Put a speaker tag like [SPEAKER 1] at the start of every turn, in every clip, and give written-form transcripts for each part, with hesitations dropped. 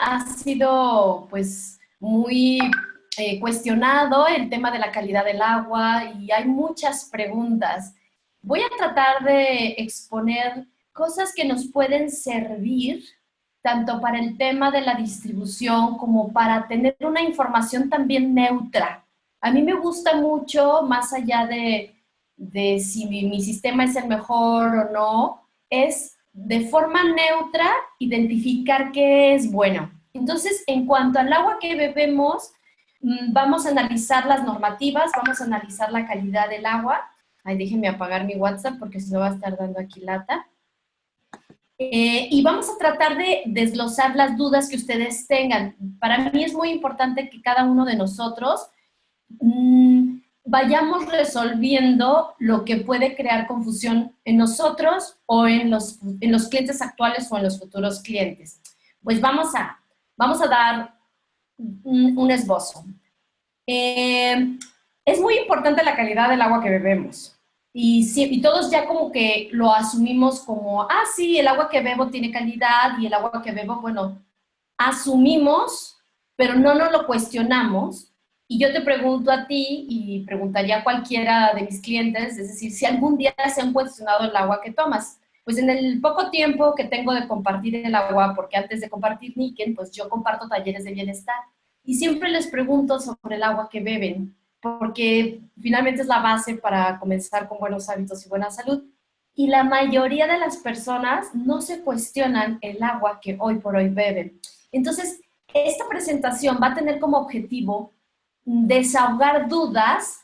[SPEAKER 1] ha sido pues muy cuestionado el tema de la calidad del agua y hay muchas preguntas. Voy a tratar de exponer cosas que nos pueden servir tanto para el tema de la distribución como para tener una información también neutra. A mí me gusta mucho, más allá de si mi sistema es el mejor o no, es de forma neutra identificar qué es bueno. Entonces, en cuanto al agua que bebemos, vamos a analizar las normativas, vamos a analizar la calidad del agua. Ay, déjenme apagar mi WhatsApp porque si no va a estar dando aquí lata. Y vamos a tratar de desglosar las dudas que ustedes tengan. Para mí es muy importante que cada uno de nosotros vayamos resolviendo lo que puede crear confusión en nosotros o en los clientes actuales o en los futuros clientes. Pues vamos a dar un esbozo. Es muy importante la calidad del agua que bebemos. Y todos ya como que lo asumimos como, ah, sí, el agua que bebo tiene calidad y el agua que bebo, bueno, asumimos, pero no nos lo cuestionamos. Y yo te pregunto a ti y preguntaría a cualquiera de mis clientes, es decir, si algún día se han cuestionado el agua que tomas. Pues en el poco tiempo que tengo de compartir el agua, porque antes de compartir Niken, pues yo comparto talleres de bienestar. Y siempre les pregunto sobre el agua que beben, porque finalmente es la base para comenzar con buenos hábitos y buena salud. Y la mayoría de las personas no se cuestionan el agua que hoy por hoy beben. Entonces, esta presentación va a tener como objetivo desahogar dudas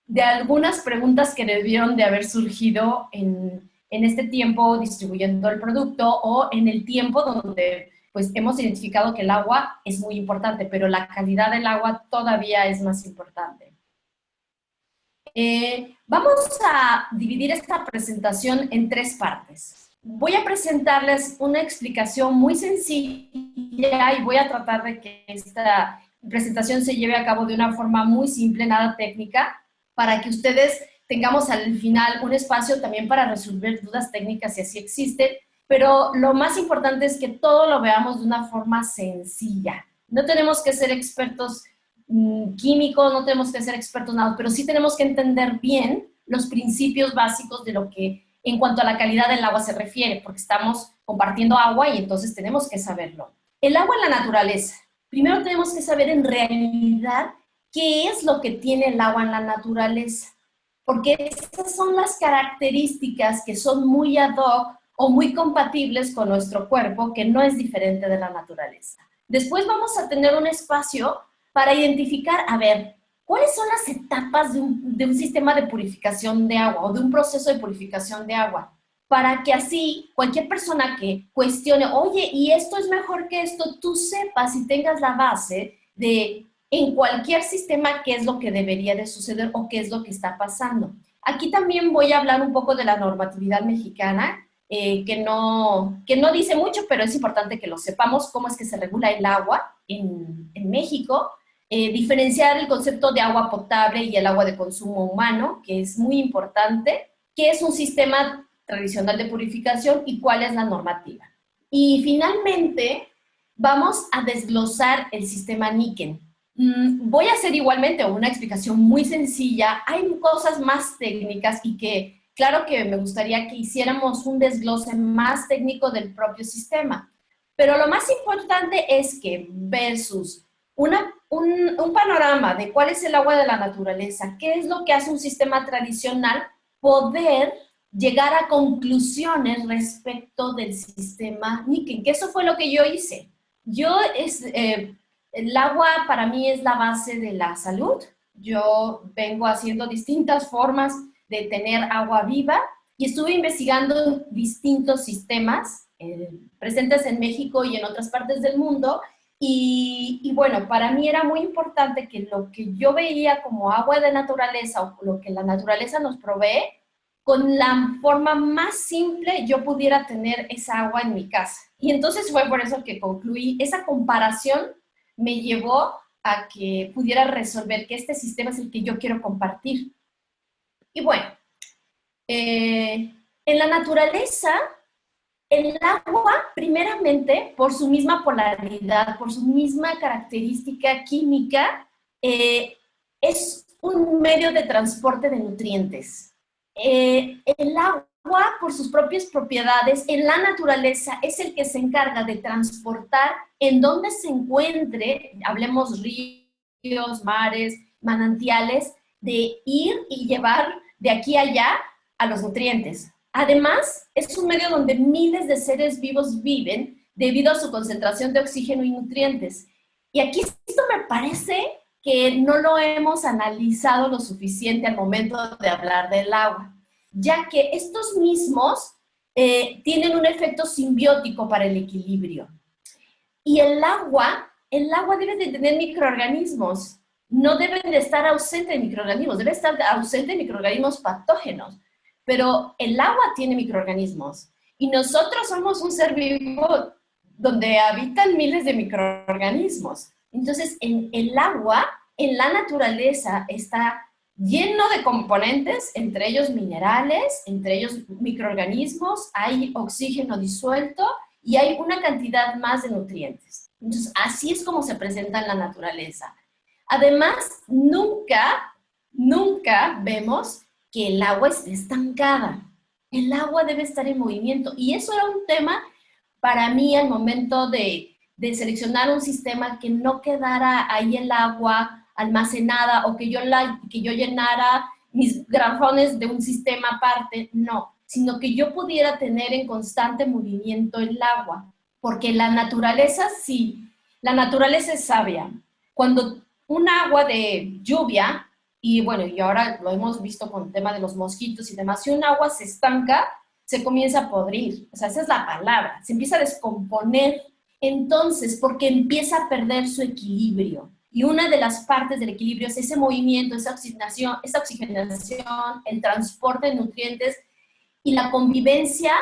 [SPEAKER 1] de algunas preguntas que debieron de haber surgido en este tiempo distribuyendo el producto o en el tiempo donde pues hemos identificado que el agua es muy importante, pero la calidad del agua todavía es más importante. Vamos a dividir esta presentación en tres partes. Voy a presentarles una explicación muy sencilla y voy a tratar de que esta presentación se lleve a cabo de una forma muy simple, nada técnica, para que ustedes tengamos al final un espacio también para resolver dudas técnicas si así existen, pero lo más importante es que todo lo veamos de una forma sencilla. No tenemos que ser expertos químicos, no tenemos que ser expertos en nada, pero sí tenemos que entender bien los principios básicos de lo que en cuanto a la calidad del agua se refiere, porque estamos compartiendo agua y entonces tenemos que saberlo. El agua en la naturaleza. Primero tenemos que saber en realidad qué es lo que tiene el agua en la naturaleza, porque esas son las características que son muy ad hoc o muy compatibles con nuestro cuerpo, que no es diferente de la naturaleza. Después vamos a tener un espacio para identificar, a ver, ¿cuáles son las etapas de un sistema de purificación de agua o de un proceso de purificación de agua? Para que así cualquier persona que cuestione, oye, ¿y esto es mejor que esto? Tú sepas y tengas la base de en cualquier sistema qué es lo que debería de suceder o qué es lo que está pasando. Aquí también voy a hablar un poco de la normatividad mexicana, que no dice mucho, pero es importante que lo sepamos, cómo es que se regula el agua en México. Diferenciar el concepto de agua potable y el agua de consumo humano, que es muy importante, qué es un sistema tradicional de purificación y cuál es la normativa. Y finalmente, vamos a desglosar el sistema Niken. Voy a hacer igualmente una explicación muy sencilla. Hay cosas más técnicas y que, claro que me gustaría que hiciéramos un desglose más técnico del propio sistema. Pero lo más importante es que versus un panorama de cuál es el agua de la naturaleza, qué es lo que hace un sistema tradicional, poder llegar a conclusiones respecto del sistema Niken, que eso fue lo que yo hice. El agua para mí es la base de la salud. Yo vengo haciendo distintas formas de tener agua viva y estuve investigando distintos sistemas presentes en México y en otras partes del mundo. Y bueno, para mí era muy importante que lo que yo veía como agua de naturaleza o lo que la naturaleza nos provee, con la forma más simple yo pudiera tener esa agua en mi casa. Y entonces fue por eso que concluí, esa comparación me llevó a que pudiera resolver que este sistema es el que yo quiero compartir. Y bueno, en la naturaleza El agua, primeramente, por su misma polaridad, por su misma característica química, es un medio de transporte de nutrientes. El agua, por sus propias propiedades, en la naturaleza, es el que se encarga de transportar en donde se encuentre, hablemos ríos, mares, manantiales, de ir y llevar de aquí a allá a los nutrientes. Además, es un medio donde miles de seres vivos viven debido a su concentración de oxígeno y nutrientes. Y aquí esto me parece que no lo hemos analizado lo suficiente al momento de hablar del agua, ya que estos mismos tienen un efecto simbiótico para el equilibrio. Y el agua debe de tener microorganismos, no deben de estar ausentes de microorganismos, debe estar ausente de microorganismos patógenos, pero el agua tiene microorganismos y nosotros somos un ser vivo donde habitan miles de microorganismos. Entonces, en el agua, en la naturaleza, está lleno de componentes, entre ellos minerales, entre ellos microorganismos, hay oxígeno disuelto y hay una cantidad más de nutrientes. Entonces, así es como se presenta en la naturaleza. Además, nunca vemos que el agua esté estancada. El agua debe estar en movimiento. Y eso era un tema para mí al momento de seleccionar un sistema que no quedara ahí el agua almacenada o que yo llenara mis garrafones de un sistema aparte, no, sino que yo pudiera tener en constante movimiento el agua, porque la naturaleza sí, la naturaleza es sabia. Cuando un agua de lluvia, y bueno, y ahora lo hemos visto con el tema de los mosquitos y demás, si un agua se estanca, se comienza a podrir, o sea, esa es la palabra, se empieza a descomponer, entonces, porque empieza a perder su equilibrio. Y una de las partes del equilibrio es ese movimiento, esa oxigenación, el transporte de nutrientes y la convivencia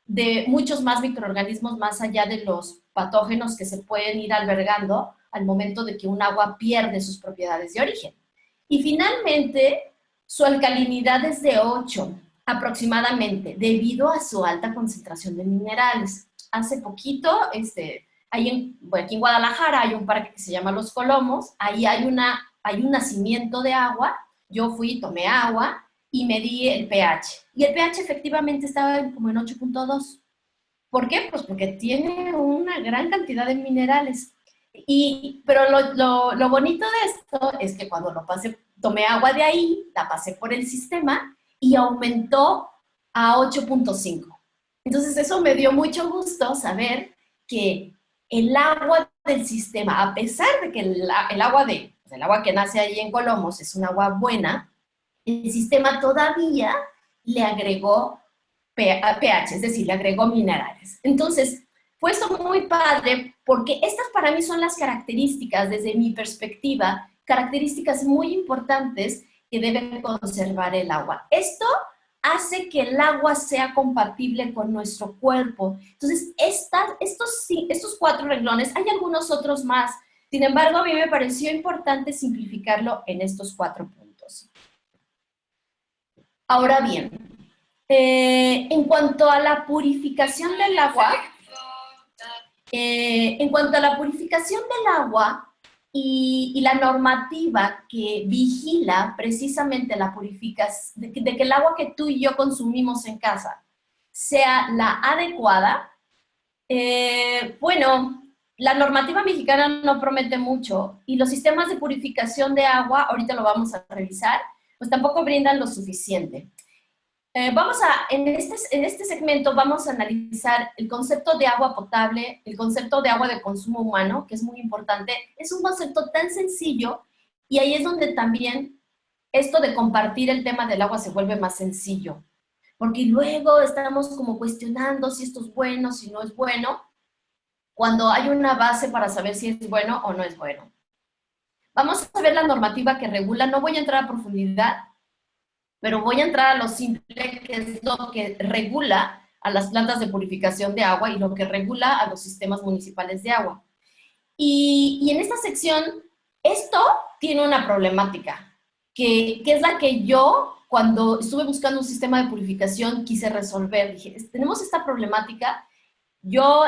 [SPEAKER 1] de muchos más microorganismos más allá de los patógenos que se pueden ir albergando al momento de que un agua pierde sus propiedades de origen. Y finalmente, su alcalinidad es de 8 aproximadamente, debido a su alta concentración de minerales. Hace poquito, aquí en Guadalajara hay un parque que se llama Los Colomos, ahí hay un nacimiento de agua, yo fui, tomé agua y medí el pH. Y el pH efectivamente estaba como en 8.2. ¿Por qué? Pues porque tiene una gran cantidad de minerales. Pero lo bonito de esto es que cuando tomé agua de ahí, la pasé por el sistema y aumentó a 8.5. Entonces eso me dio mucho gusto saber que el agua del sistema, a pesar de que el agua que nace ahí en Colomos es un agua buena, el sistema todavía le agregó pH, es decir, le agregó minerales. Entonces, fue esto muy padre porque estas para mí son las características, desde mi perspectiva, características muy importantes que debe conservar el agua. Esto hace que el agua sea compatible con nuestro cuerpo. Entonces, estos 4 renglones, hay algunos otros más. Sin embargo, a mí me pareció importante simplificarlo en estos 4 puntos. Ahora bien, en cuanto a la purificación del agua, y la normativa que vigila precisamente la purificación, de que el agua que tú y yo consumimos en casa sea la adecuada, bueno, la normativa mexicana no promete mucho y los sistemas de purificación de agua, ahorita lo vamos a revisar, pues tampoco brindan lo suficiente. En este segmento vamos a analizar el concepto de agua potable, el concepto de agua de consumo humano, que es muy importante. Es un concepto tan sencillo y ahí es donde también esto de compartir el tema del agua se vuelve más sencillo. Porque luego estamos como cuestionando si esto es bueno, si no es bueno, cuando hay una base para saber si es bueno o no es bueno. Vamos a ver la normativa que regula, no voy a entrar a profundidad, pero voy a entrar a lo simple, que es lo que regula a las plantas de purificación de agua y lo que regula a los sistemas municipales de agua. Y en esta sección, esto tiene una problemática, que es la que yo, cuando estuve buscando un sistema de purificación, quise resolver. Dije, tenemos esta problemática Yo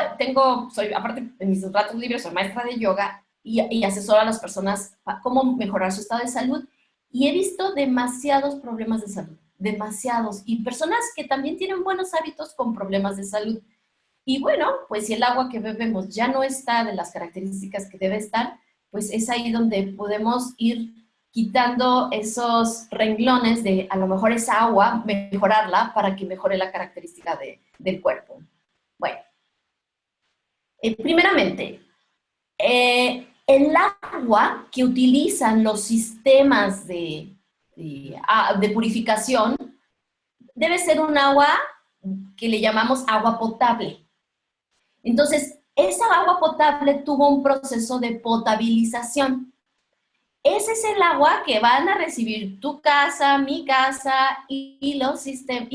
[SPEAKER 1] aparte de mis ratos libres, soy maestra de yoga y asesoro a las personas a cómo mejorar su estado de salud. Y he visto demasiados problemas de salud, demasiados. Y personas que también tienen buenos hábitos con problemas de salud. Y bueno, pues si el agua que bebemos ya no está de las características que debe estar, pues es ahí donde podemos ir quitando esos renglones de a lo mejor esa agua, mejorarla para que mejore la característica del cuerpo. Bueno, primeramente, el agua que utilizan los sistemas de purificación debe ser un agua que le llamamos agua potable. Entonces, esa agua potable tuvo un proceso de potabilización. Ese es el agua que van a recibir tu casa, mi casa y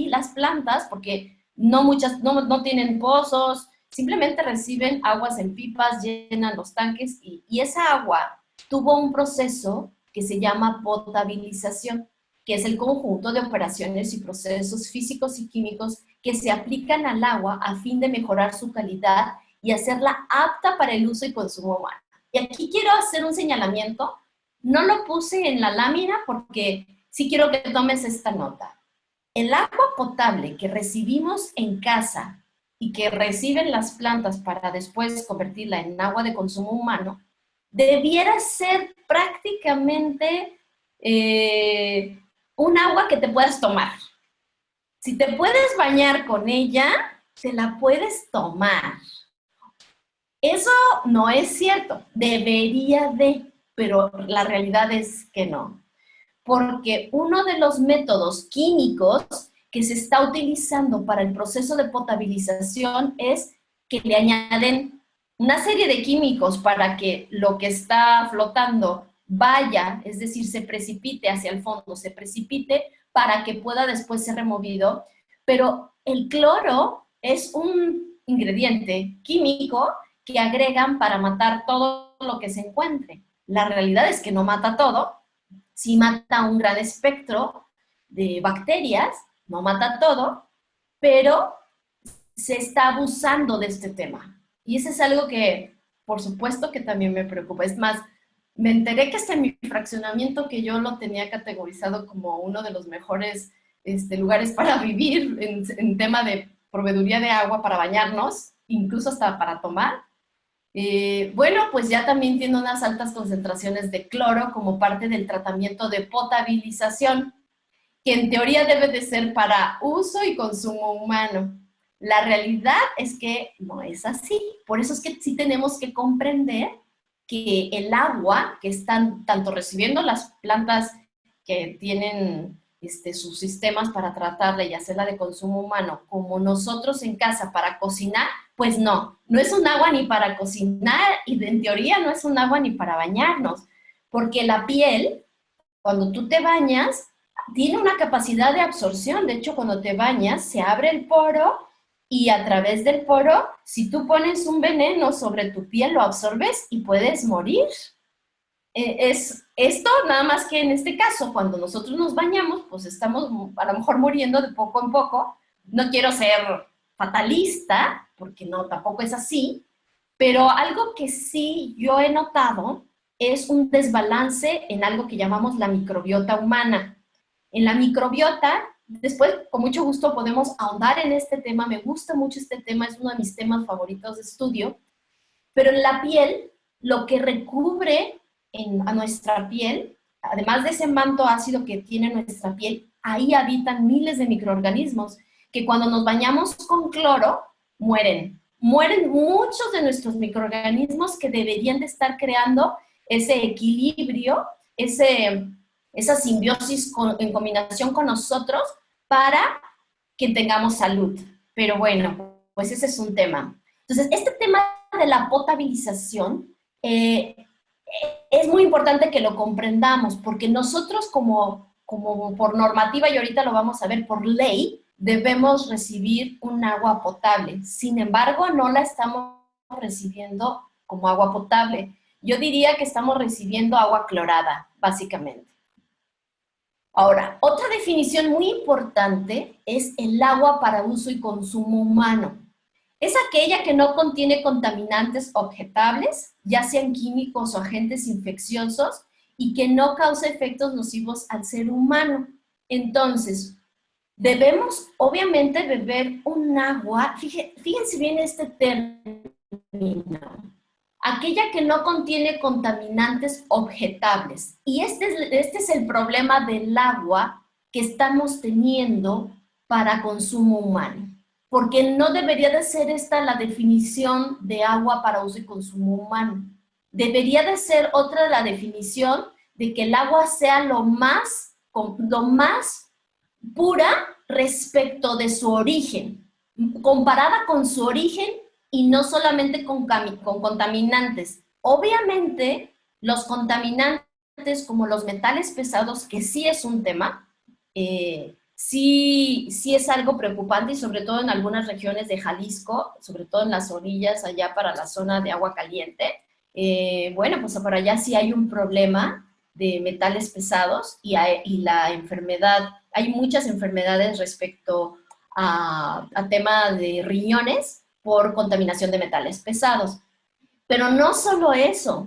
[SPEAKER 1] las plantas, porque muchas no tienen pozos, simplemente reciben aguas en pipas, llenan los tanques y esa agua tuvo un proceso que se llama potabilización, que es el conjunto de operaciones y procesos físicos y químicos que se aplican al agua a fin de mejorar su calidad y hacerla apta para el uso y consumo humano. Y aquí quiero hacer un señalamiento. No lo puse en la lámina porque sí quiero que tomes esta nota. El agua potable que recibimos en casa y que reciben las plantas para después convertirla en agua de consumo humano, debiera ser prácticamente un agua que te puedas tomar. Si te puedes bañar con ella, te la puedes tomar. Eso no es cierto, debería de, pero la realidad es que no. Porque uno de los métodos químicos que se está utilizando para el proceso de potabilización es que le añaden una serie de químicos para que lo que está flotando vaya, es decir, se precipite hacia el fondo, se precipite para que pueda después ser removido. Pero el cloro es un ingrediente químico que agregan para matar todo lo que se encuentre. La realidad es que no mata todo, sí mata un gran espectro de bacterias, no mata todo, pero se está abusando de este tema. Y eso es algo que, por supuesto, que también me preocupa. Es más, me enteré que hasta en mi fraccionamiento, que yo lo tenía categorizado como uno de los mejores lugares para vivir en tema de proveeduría de agua para bañarnos, incluso hasta para tomar, bueno, pues ya también tiene unas altas concentraciones de cloro como parte del tratamiento de potabilización, que en teoría debe de ser para uso y consumo humano. La realidad es que no es así. Por eso es que sí tenemos que comprender que el agua que están tanto recibiendo las plantas que tienen sus sistemas para tratarla y hacerla de consumo humano, como nosotros en casa para cocinar, pues no es un agua ni para cocinar y en teoría no es un agua ni para bañarnos, porque la piel, cuando tú te bañas, tiene una capacidad de absorción. De hecho, cuando te bañas, se abre el poro y a través del poro, si tú pones un veneno sobre tu piel, lo absorbes y puedes morir. Es esto, nada más que en este caso, cuando nosotros nos bañamos, pues estamos a lo mejor muriendo de poco en poco. No quiero ser fatalista, porque no, tampoco es así, pero algo que sí yo he notado es un desbalance en algo que llamamos la microbiota humana. En la microbiota, después con mucho gusto podemos ahondar en este tema, me gusta mucho este tema, es uno de mis temas favoritos de estudio, pero en la piel, lo que recubre a nuestra piel, además de ese manto ácido que tiene nuestra piel, ahí habitan miles de microorganismos que cuando nos bañamos con cloro, mueren. Mueren muchos de nuestros microorganismos que deberían de estar creando ese equilibrio, esa simbiosis en combinación con nosotros para que tengamos salud. Pero bueno, pues ese es un tema. Entonces, este tema de la potabilización es muy importante que lo comprendamos, porque nosotros como por normativa, y ahorita lo vamos a ver por ley, debemos recibir un agua potable. Sin embargo, no la estamos recibiendo como agua potable. Yo diría que estamos recibiendo agua clorada, básicamente. Ahora, otra definición muy importante es el agua para uso y consumo humano. Es aquella que no contiene contaminantes objetables, ya sean químicos o agentes infecciosos, y que no causa efectos nocivos al ser humano. Entonces, debemos, obviamente, beber un agua, fíjense bien este término, aquella que no contiene contaminantes objetables. Y este es el problema del agua que estamos teniendo para consumo humano. Porque no debería de ser esta la definición de agua para uso y consumo humano. Debería de ser otra la definición de que el agua sea lo más pura respecto de su origen, comparada con su origen y no solamente con contaminantes. Obviamente, los contaminantes como los metales pesados, que sí es un tema, sí es algo preocupante y sobre todo en algunas regiones de Jalisco, sobre todo en las orillas allá para la zona de agua caliente, bueno, pues por allá sí hay un problema de metales pesados y la enfermedad, hay muchas enfermedades respecto a tema de riñones por contaminación de metales pesados. Pero no solo eso,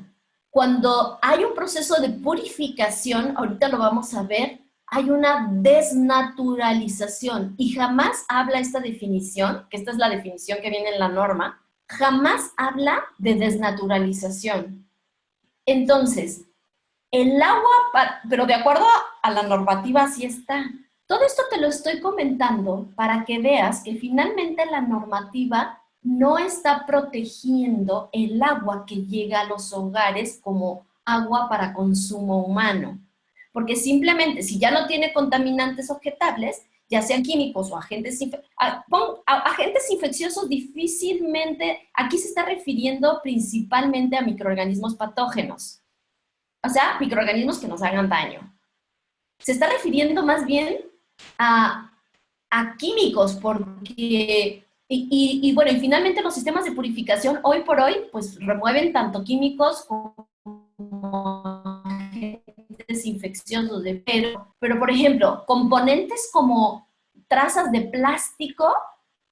[SPEAKER 1] cuando hay un proceso de purificación, ahorita lo vamos a ver, hay una desnaturalización y jamás habla esta definición, que esta es la definición que viene en la norma, jamás habla de desnaturalización. Entonces, el agua, pero de acuerdo a la normativa así está. Todo esto te lo estoy comentando para que veas que finalmente la normativa no está protegiendo el agua que llega a los hogares como agua para consumo humano. Porque simplemente, si ya no tiene contaminantes objetables, ya sean químicos o agentes infecciosos, difícilmente, aquí se está refiriendo principalmente a microorganismos patógenos. O sea, microorganismos que nos hagan daño. Se está refiriendo más bien a químicos, porque, bueno, y finalmente los sistemas de purificación hoy por hoy, pues remueven tanto químicos como agentes infecciosos, pero por ejemplo, componentes como trazas de plástico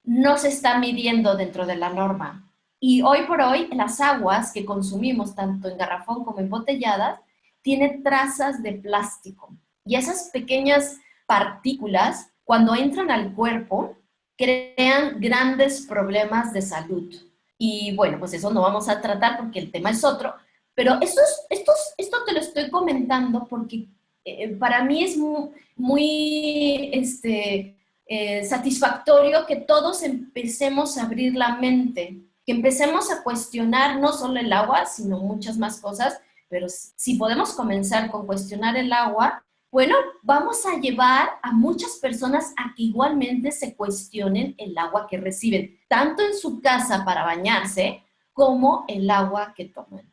[SPEAKER 1] no se está midiendo dentro de la norma. Y hoy por hoy, las aguas que consumimos, tanto en garrafón como embotelladas, tienen trazas de plástico. Y esas pequeñas partículas, cuando entran al cuerpo, crean grandes problemas de salud. Y bueno, pues eso no vamos a tratar porque el tema es otro, pero esto te lo estoy comentando porque para mí es muy satisfactorio que todos empecemos a abrir la mente, que empecemos a cuestionar no solo el agua, sino muchas más cosas, pero si podemos comenzar con cuestionar el agua, bueno, vamos a llevar a muchas personas a que igualmente se cuestionen el agua que reciben, tanto en su casa para bañarse, como el agua que toman.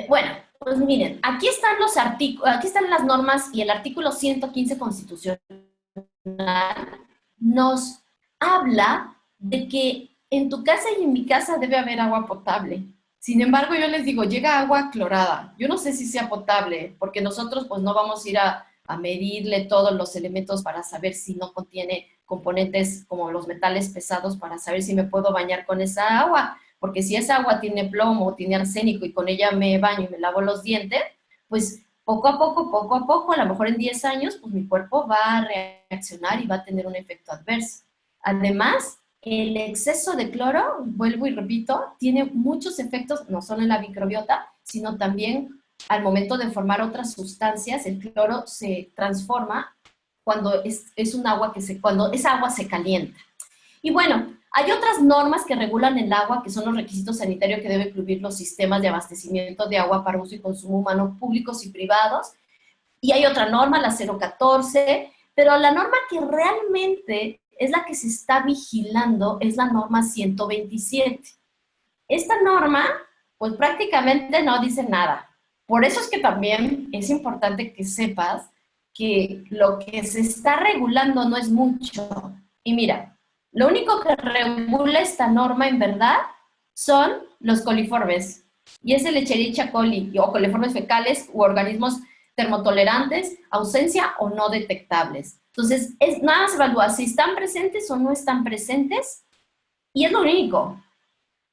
[SPEAKER 1] Bueno, pues miren, aquí están aquí están las normas y el artículo 115 constitucional nos habla de que en tu casa y en mi casa debe haber agua potable. Sin embargo, yo les digo, llega agua clorada. Yo no sé si sea potable, porque nosotros pues no vamos a ir a medirle todos los elementos para saber si no contiene componentes como los metales pesados para saber si me puedo bañar con esa agua. Porque si esa agua tiene plomo, tiene arsénico y con ella me baño y me lavo los dientes, pues poco a poco, a lo mejor en 10 años, pues mi cuerpo va a reaccionar y va a tener un efecto adverso. Además, el exceso de cloro, vuelvo y repito, tiene muchos efectos, no solo en la microbiota, sino también al momento de formar otras sustancias. El cloro se transforma cuando es un agua cuando esa agua se calienta. Y bueno, hay otras normas que regulan el agua, que son los requisitos sanitarios que deben incluir los sistemas de abastecimiento de agua para uso y consumo humano públicos y privados. Y hay otra norma, la 014, pero la norma que realmente es la que se está vigilando es la norma 127. Esta norma, pues prácticamente no dice nada. Por eso es que también es importante que sepas que lo que se está regulando no es mucho. Y mira, lo único que regula esta norma en verdad son los coliformes. Y es el Escherichia coli o coliformes fecales u organismos termotolerantes, ausencia o no detectables. Entonces, nada más evalúa si están presentes o no están presentes y es lo único.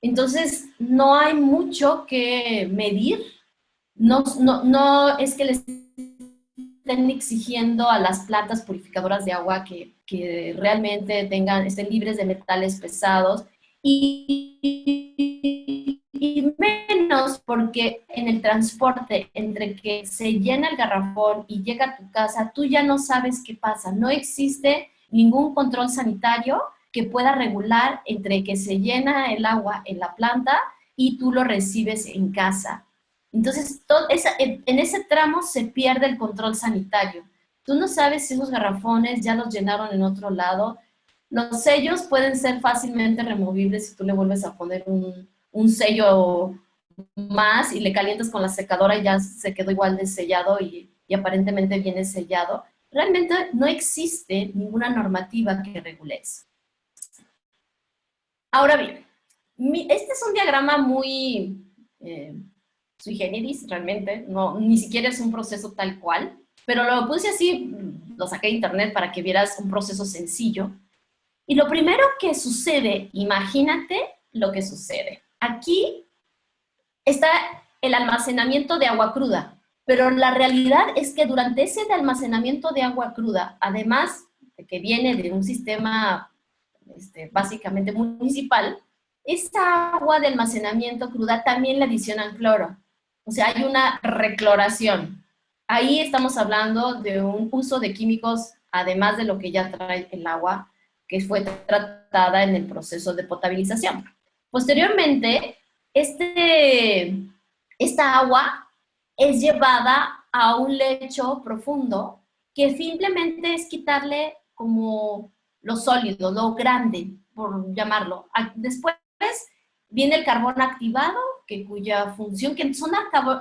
[SPEAKER 1] Entonces, no hay mucho que medir. No es que les estén exigiendo a las plantas purificadoras de agua que realmente estén libres de metales pesados y menos porque en el transporte, entre que se llena el garrafón y llega a tu casa, tú ya no sabes qué pasa. No existe ningún control sanitario que pueda regular entre que se llena el agua en la planta y tú lo recibes en casa. Entonces, en ese tramo se pierde el control sanitario. Tú no sabes si esos garrafones ya los llenaron en otro lado. Los sellos pueden ser fácilmente removibles si tú le vuelves a poner un sello más y le calientas con la secadora y ya se quedó igual de sellado y aparentemente viene sellado. Realmente no existe ninguna normativa que regule eso. Ahora bien, este es un diagrama muy sui generis, realmente, no, ni siquiera es un proceso tal cual, pero lo puse así, lo saqué de internet para que vieras un proceso sencillo. Y lo primero que sucede, imagínate lo que sucede. Aquí está el almacenamiento de agua cruda, pero la realidad es que durante ese almacenamiento de agua cruda, además de que viene de un sistema básicamente municipal, esa agua de almacenamiento cruda también le adicionan cloro. O sea, hay una recloración. Ahí estamos hablando de un uso de químicos, además de lo que ya trae el agua, que fue tratada en el proceso de potabilización. Posteriormente, esta agua es llevada a un lecho profundo que simplemente es quitarle como lo sólido, lo grande, por llamarlo. Después viene el carbón activado, cuya función, que son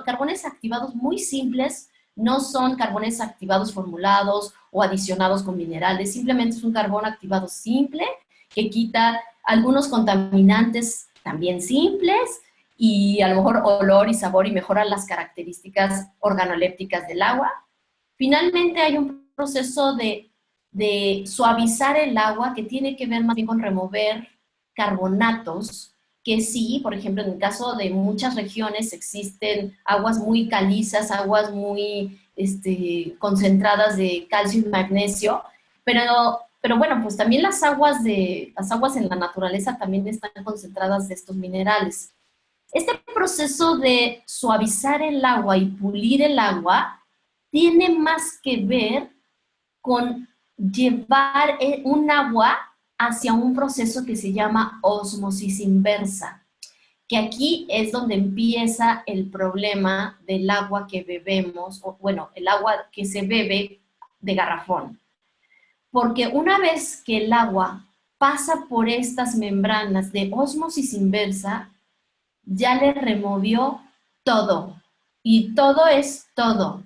[SPEAKER 1] carbones activados muy simples, no son carbones activados formulados o adicionados con minerales, simplemente es un carbón activado simple que quita algunos contaminantes también simples y a lo mejor olor y sabor y mejora las características organolépticas del agua. Finalmente hay un proceso de suavizar el agua que tiene que ver más bien con remover carbonatos, que sí, por ejemplo, en el caso de muchas regiones existen aguas muy calizas, aguas muy concentradas de calcio y magnesio, pero bueno, pues también las aguas en la naturaleza también están concentradas de estos minerales. Este proceso de suavizar el agua y pulir el agua tiene más que ver con llevar un agua hacia un proceso que se llama ósmosis inversa, que aquí es donde empieza el problema del agua que bebemos, o bueno, el agua que se bebe de garrafón. Porque una vez que el agua pasa por estas membranas de ósmosis inversa, ya le removió todo. Y todo es todo.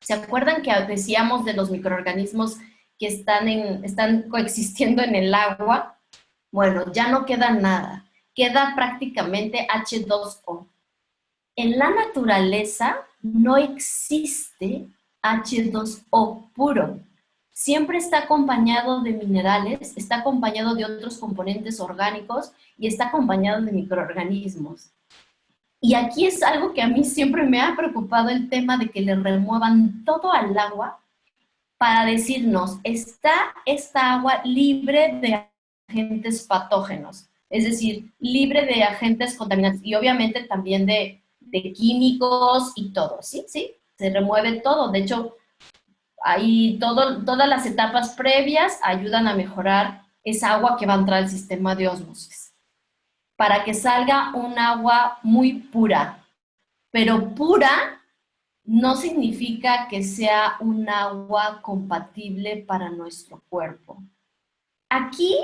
[SPEAKER 1] ¿Se acuerdan que decíamos de los microorganismos que están coexistiendo en el agua? Bueno, ya no queda nada. Queda prácticamente H2O. En la naturaleza no existe H2O puro. Siempre está acompañado de minerales, está acompañado de otros componentes orgánicos y está acompañado de microorganismos. Y aquí es algo que a mí siempre me ha preocupado, el tema de que le remuevan todo al agua para decirnos, está esta agua libre de agentes patógenos, es decir, libre de agentes contaminantes y obviamente también de químicos y todo, ¿sí? Sí, se remueve todo. De hecho, ahí todas las etapas previas ayudan a mejorar esa agua que va a entrar al sistema de ósmosis para que salga un agua muy pura. Pero pura no significa que sea un agua compatible para nuestro cuerpo. Aquí,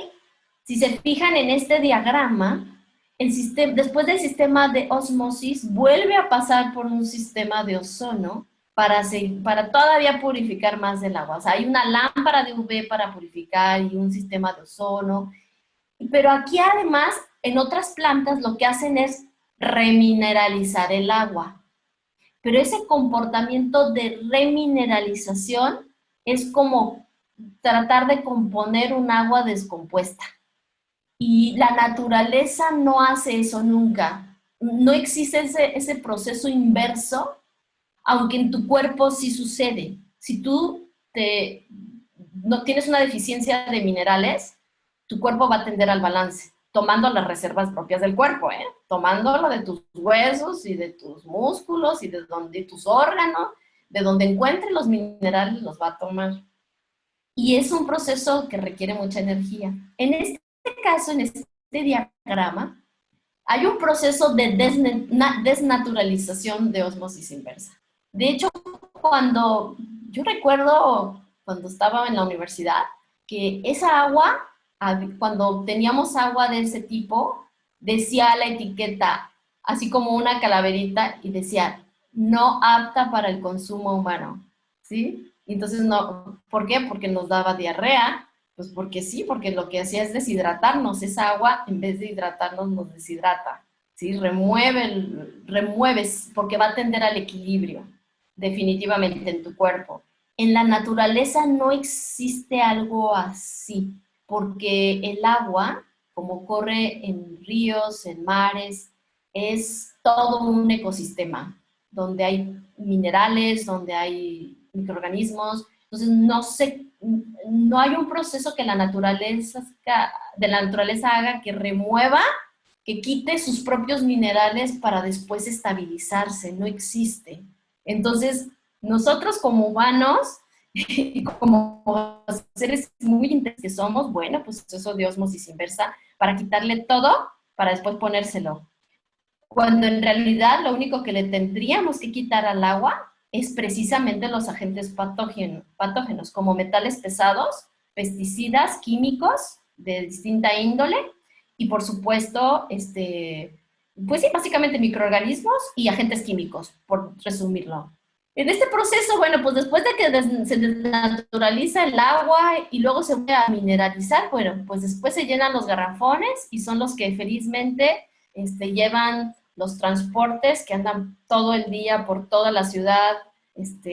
[SPEAKER 1] si se fijan en este diagrama, después del sistema de ósmosis, vuelve a pasar por un sistema de ozono para todavía purificar más del agua. O sea, hay una lámpara de UV para purificar y un sistema de ozono. Pero aquí además, en otras plantas, lo que hacen es remineralizar el agua. Pero ese comportamiento de remineralización es como tratar de componer un agua descompuesta. Y la naturaleza no hace eso nunca. No existe ese proceso inverso, aunque en tu cuerpo sí sucede. Si tú no tienes una deficiencia de minerales, tu cuerpo va a tender al balance, tomando las reservas propias del cuerpo, ¿eh? Tomando lo de tus huesos y de tus músculos y de tus órganos, de donde encuentre los minerales los va a tomar. Y es un proceso que requiere mucha energía. En este caso, en este diagrama, hay un proceso de desnaturalización de osmosis inversa. De hecho, cuando yo recuerdo cuando estaba en la universidad, que esa agua, cuando teníamos agua de ese tipo, decía la etiqueta, así como una calaverita, y decía, no apta para el consumo humano, ¿sí? Entonces, no, ¿por qué? Porque nos daba diarrea, pues porque sí, porque lo que hacía es deshidratarnos, esa agua en vez de hidratarnos nos deshidrata, ¿sí? Remueves, porque va a tender al equilibrio, definitivamente en tu cuerpo. En la naturaleza no existe algo así, porque el agua, como corre en ríos, en mares, es todo un ecosistema, donde hay minerales, donde hay microorganismos, entonces no hay un proceso que de la naturaleza haga que remueva, que quite sus propios minerales para después estabilizarse, no existe. Entonces, nosotros como humanos y como seres muy intensos que somos, bueno, pues eso de osmosis inversa, para quitarle todo, para después ponérselo. Cuando en realidad lo único que le tendríamos que quitar al agua es precisamente los agentes patógenos como metales pesados, pesticidas, químicos de distinta índole y por supuesto, pues sí, básicamente microorganismos y agentes químicos, por resumirlo. En este proceso, bueno, pues después de que se desnaturaliza el agua y luego se vuelve a mineralizar, bueno, pues después se llenan los garrafones y son los que felizmente llevan los transportes que andan todo el día por toda la ciudad,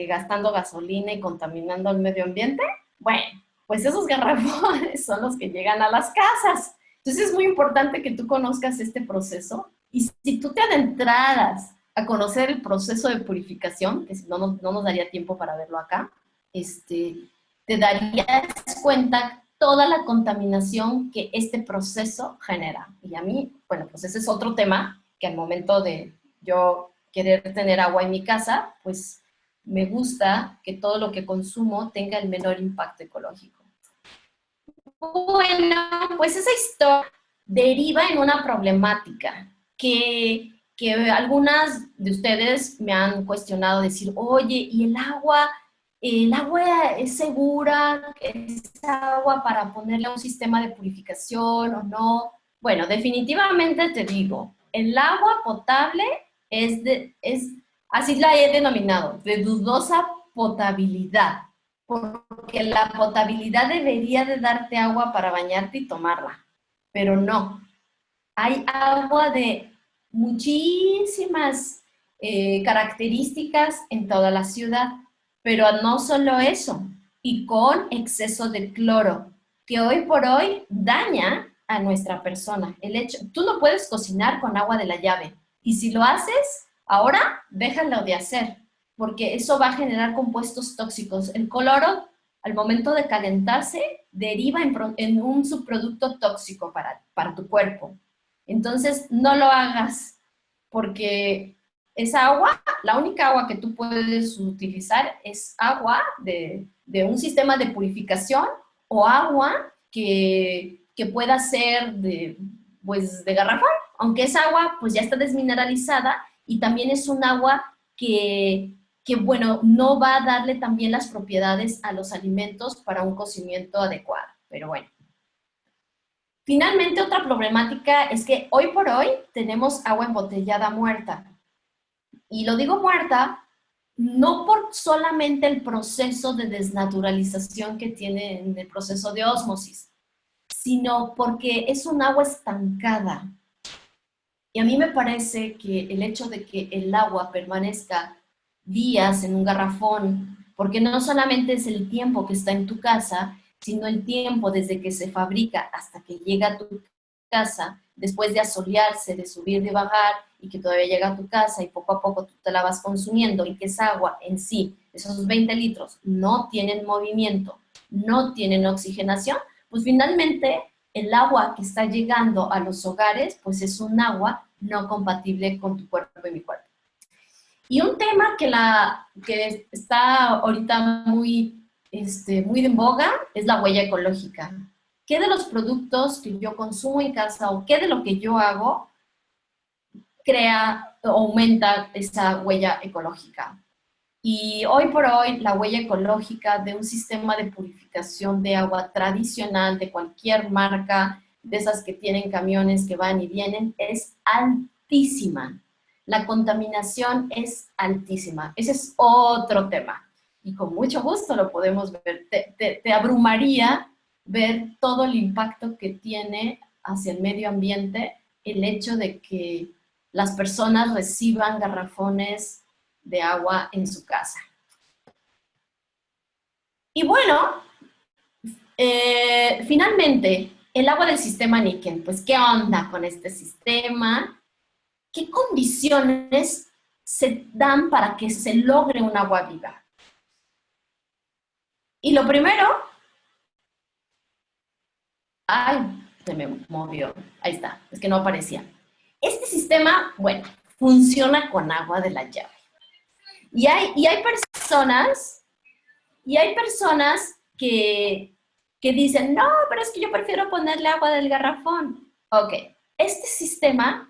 [SPEAKER 1] gastando gasolina y contaminando el medio ambiente. Bueno, pues esos garrafones son los que llegan a las casas. Entonces es muy importante que tú conozcas este proceso y si tú te adentraras a conocer el proceso de purificación, que si no, no nos daría tiempo para verlo acá, te darías cuenta toda la contaminación que este proceso genera. Y a mí, bueno, pues ese es otro tema que al momento de yo querer tener agua en mi casa, pues me gusta que todo lo que consumo tenga el menor impacto ecológico. Bueno, pues esa historia deriva en una problemática que algunas de ustedes me han cuestionado, decir, oye, ¿y el agua es segura? ¿Es agua para ponerle a un sistema de purificación o no? Bueno, definitivamente te digo, el agua potable así la he denominado, de dudosa potabilidad, porque la potabilidad debería de darte agua para bañarte y tomarla, pero no. Hay agua de muchísimas características en toda la ciudad, pero no solo eso, y con exceso de cloro, que hoy por hoy daña a nuestra persona. Tú no puedes cocinar con agua de la llave, y si lo haces, ahora déjalo de hacer, porque eso va a generar compuestos tóxicos. El cloro, al momento de calentarse, deriva en un subproducto tóxico para tu cuerpo. Entonces, no lo hagas, porque esa agua, la única agua que tú puedes utilizar es agua de un sistema de purificación o agua que pueda ser pues, de garrafón, aunque esa agua pues ya está desmineralizada y también es un agua bueno, no va a darle también las propiedades a los alimentos para un cocimiento adecuado, pero bueno. Finalmente, otra problemática es que hoy por hoy tenemos agua embotellada muerta. Y lo digo muerta no por solamente el proceso de desnaturalización que tiene en el proceso de ósmosis, sino porque es un agua estancada. Y a mí me parece que el hecho de que el agua permanezca días en un garrafón, porque no solamente es el tiempo que está en tu casa, sino el tiempo desde que se fabrica hasta que llega a tu casa, después de asolearse, de subir, de bajar, y que todavía llega a tu casa y poco a poco tú te la vas consumiendo, y que esa agua en sí, esos 20 litros, no tienen movimiento, no tienen oxigenación, pues finalmente el agua que está llegando a los hogares, pues es un agua no compatible con tu cuerpo y mi cuerpo. Y un tema que está ahorita muy en boga es la huella ecológica. ¿Qué de los productos que yo consumo en casa o qué de lo que yo hago crea o aumenta esa huella ecológica? Y hoy por hoy la huella ecológica de un sistema de purificación de agua tradicional de cualquier marca, de esas que tienen camiones que van y vienen, es altísima. La contaminación es altísima. Ese es otro tema. Y con mucho gusto lo podemos ver. Te abrumaría ver todo el impacto que tiene hacia el medio ambiente el hecho de que las personas reciban garrafones de agua en su casa. Y bueno, finalmente, el agua del sistema Niken. Pues, ¿qué onda con este sistema? ¿Qué condiciones se dan para que se logre un agua viva? Y lo primero, ay, se me movió, ahí está, es que no aparecía. Este sistema, bueno, funciona con agua de la llave. Y hay personas que dicen, no, pero es que yo prefiero ponerle agua del garrafón. Ok, este sistema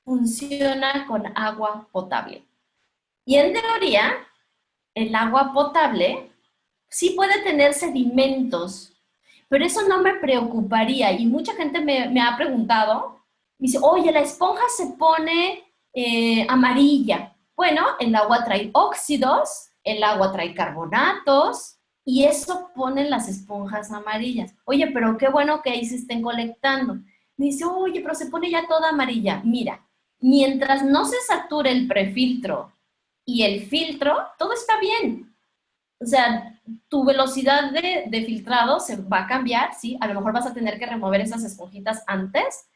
[SPEAKER 1] funciona con agua potable. Y en teoría, el agua potable sí puede tener sedimentos, pero eso no me preocuparía. Y mucha gente me ha preguntado, me dice, oye, la esponja se pone amarilla. Bueno, el agua trae óxidos, el agua trae carbonatos, y eso pone las esponjas amarillas. Oye, pero qué bueno que ahí se estén colectando. Me dice, oye, pero se pone ya toda amarilla. Mira, mientras no se sature el prefiltro y el filtro, todo está bien. O sea, tu velocidad de filtrado se va a cambiar, ¿sí? A lo mejor vas a tener que remover esas esponjitas antes,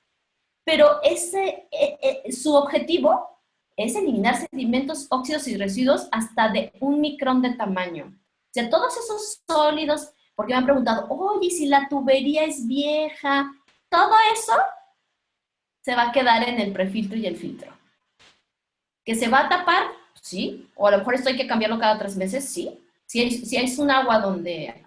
[SPEAKER 1] pero su objetivo es eliminar sedimentos, óxidos y residuos hasta de 1 micrón de tamaño. O sea, todos esos sólidos, porque me han preguntado, oye, si la tubería es vieja, todo eso se va a quedar en el prefiltro y el filtro. ¿Que se va a tapar? Sí. O a lo mejor esto hay que cambiarlo cada 3 meses, sí. Si es un agua donde,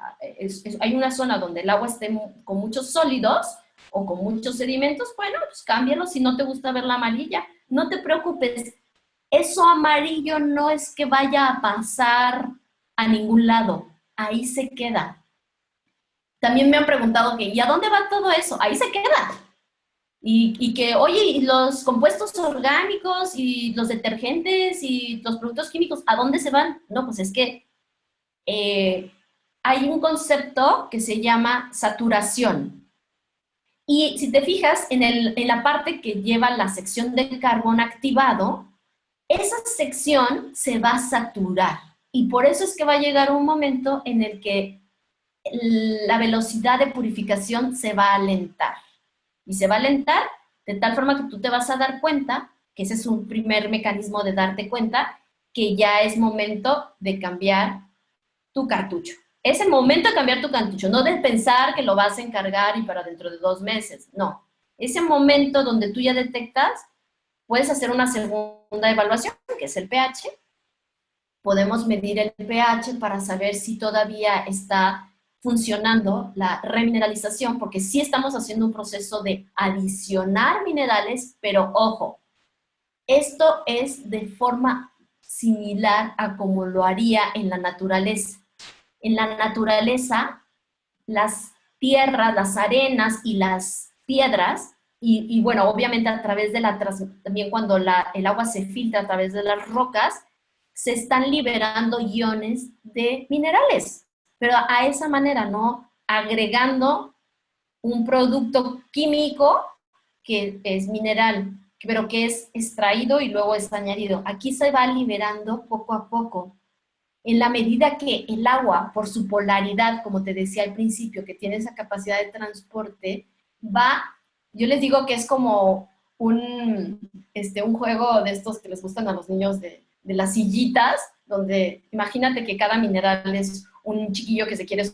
[SPEAKER 1] hay una zona donde el agua esté con muchos sólidos o con muchos sedimentos, bueno, pues cámbialo si no te gusta ver la amarilla. No te preocupes, eso amarillo no es que vaya a pasar a ningún lado, ahí se queda. También me han preguntado que, ¿y a dónde va todo eso? Ahí se queda. Y que, oye, ¿y los compuestos orgánicos y los detergentes y los productos químicos, a dónde se van? No, pues es que hay un concepto que se llama saturación. Y si te fijas, en la parte que lleva la sección de carbón activado, esa sección se va a saturar. Y por eso es que va a llegar un momento en el que la velocidad de purificación se va a alentar. Y se va a alentar de tal forma que tú te vas a dar cuenta, que ese es un primer mecanismo de darte cuenta, que ya es momento de cambiar tu cartucho. Es el momento de cambiar tu cartucho, no de pensar que lo vas a encargar y para dentro de 2 meses, no. Ese momento donde tú ya detectas, puedes hacer una segunda evaluación, que es el pH. Podemos medir el pH para saber si todavía está funcionando la remineralización, porque sí estamos haciendo un proceso de adicionar minerales, pero ojo, esto es de forma similar a como lo haría en la naturaleza. En la naturaleza, las tierras, las arenas y las piedras, y bueno, obviamente a través de también cuando el agua se filtra a través de las rocas, se están liberando iones de minerales, pero a esa manera, no agregando un producto químico que es mineral, pero que es extraído y luego es añadido. Aquí se va liberando poco a poco. En la medida que el agua, por su polaridad, como te decía al principio, que tiene esa capacidad de transporte, va Yo les digo que es como un juego de estos que les gustan a los niños de las sillitas, donde imagínate que cada mineral es un chiquillo que se quiere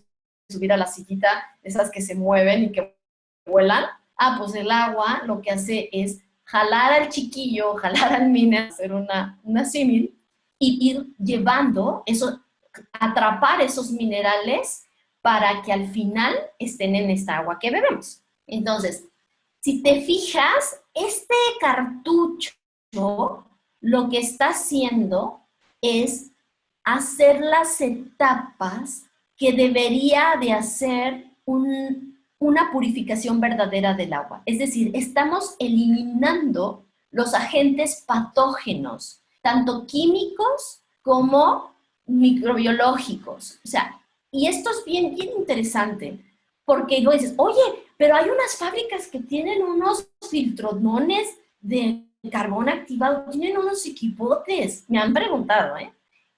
[SPEAKER 1] subir a la sillita, esas que se mueven y que vuelan. Ah, pues el agua lo que hace es jalar al chiquillo, jalar al mineral, hacer una símil, y ir llevando eso, atrapar esos minerales para que al final estén en esta agua que bebemos. Entonces, si te fijas, este cartucho lo que está haciendo es hacer las etapas que debería de hacer una purificación verdadera del agua. Es decir, estamos eliminando los agentes patógenos, tanto químicos como microbiológicos. O sea, y esto es bien, bien interesante, porque luego dices, oye, pero hay unas fábricas que tienen unos filtronones de carbón activado, tienen unos equipotes. Me han preguntado, ¿eh?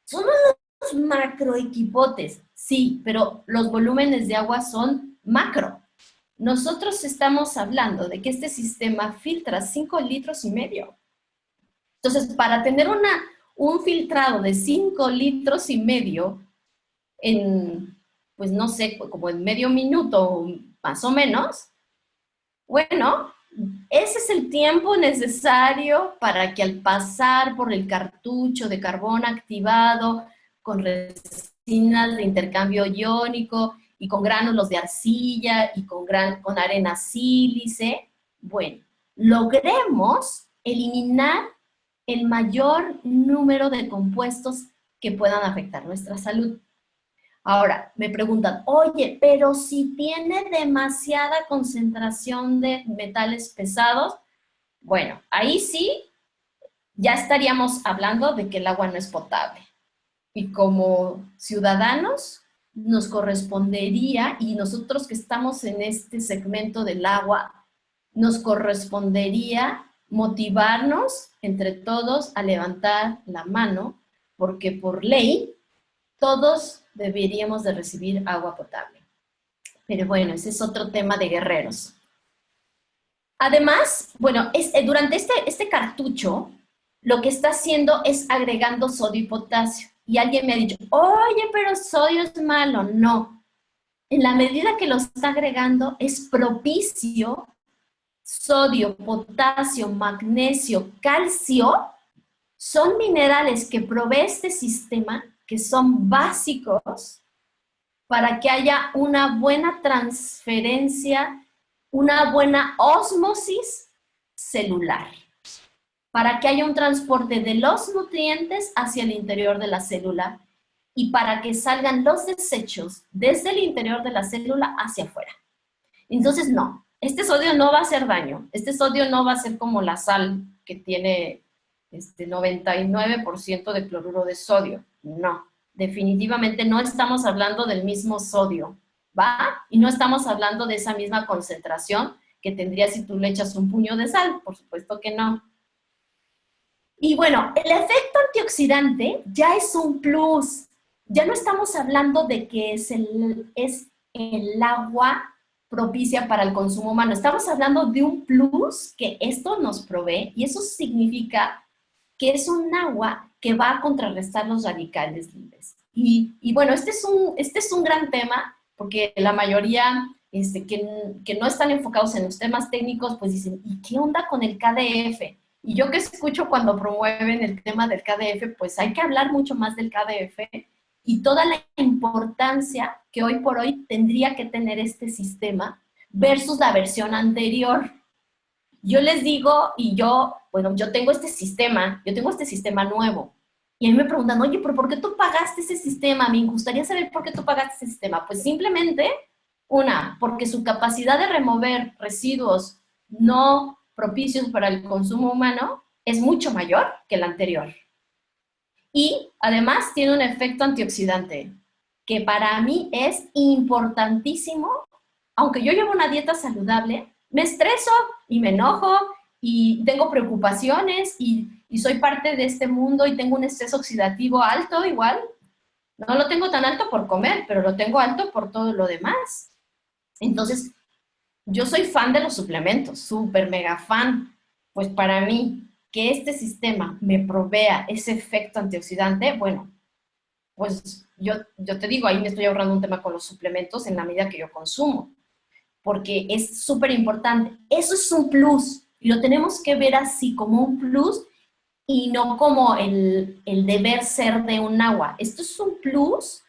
[SPEAKER 1] Son unos macroequipotes, sí, pero los volúmenes de agua son macro. Nosotros estamos hablando de que este sistema filtra 5,5 litros. Entonces, para tener un filtrado de 5,5 litros en, pues no sé, como en medio minuto más o menos, bueno, ese es el tiempo necesario para que al pasar por el cartucho de carbón activado con resinas de intercambio iónico y con gránulos de arcilla y con arena sílice, bueno, logremos eliminar el mayor número de compuestos que puedan afectar nuestra salud. Ahora, me preguntan, oye, pero si tiene demasiada concentración de metales pesados, bueno, ahí sí ya estaríamos hablando de que el agua no es potable. Y como ciudadanos nos correspondería, y nosotros que estamos en este segmento del agua, nos correspondería motivarnos entre todos a levantar la mano, porque por ley todos deberíamos de recibir agua potable. Pero bueno, ese es otro tema de guerreros. Además, bueno, durante este cartucho, lo que está haciendo es agregando sodio y potasio. Y alguien me ha dicho, oye, pero sodio es malo. No. En la medida que lo está agregando, es propicio sodio, potasio, magnesio, calcio, son minerales que provee este sistema, que son básicos para que haya una buena transferencia, una buena ósmosis celular, para que haya un transporte de los nutrientes hacia el interior de la célula y para que salgan los desechos desde el interior de la célula hacia afuera. Entonces, no, este sodio no va a hacer daño, este sodio no va a ser como la sal que tiene 99% de cloruro de sodio, no. Definitivamente no estamos hablando del mismo sodio, ¿va? Y no estamos hablando de esa misma concentración que tendría si tú le echas un puño de sal, por supuesto que no. Y bueno, el efecto antioxidante ya es un plus. Ya no estamos hablando de que es el agua propicia para el consumo humano. Estamos hablando de un plus que esto nos provee y eso significa que es un agua que va a contrarrestar los radicales libres. Y bueno, este es un gran tema porque la mayoría que no están enfocados en los temas técnicos, pues dicen, ¿y qué onda con el KDF? Y yo que escucho cuando promueven el tema del KDF, pues hay que hablar mucho más del KDF y toda la importancia que hoy por hoy tendría que tener este sistema versus la versión anterior. Yo les digo, bueno, yo tengo este sistema nuevo. Y a mí me preguntan, oye, ¿pero por qué tú pagaste ese sistema? Me gustaría saber por qué tú pagaste ese sistema. Pues simplemente, porque su capacidad de remover residuos no propicios para el consumo humano es mucho mayor que el anterior. Y además tiene un efecto antioxidante, que para mí es importantísimo. Aunque yo llevo una dieta saludable, me estreso y me enojo y tengo preocupaciones y soy parte de este mundo y tengo un estrés oxidativo alto igual. No lo tengo tan alto por comer, pero lo tengo alto por todo lo demás. Entonces, Yo soy fan de los suplementos, súper mega fan. Pues para mí, que este sistema me provea ese efecto antioxidante, bueno, pues yo te digo, ahí me estoy ahorrando un tema con los suplementos en la medida que yo consumo, porque es súper importante. Eso es un plus, y lo tenemos que ver así como un plus y no como el deber ser de un agua. Esto es un plus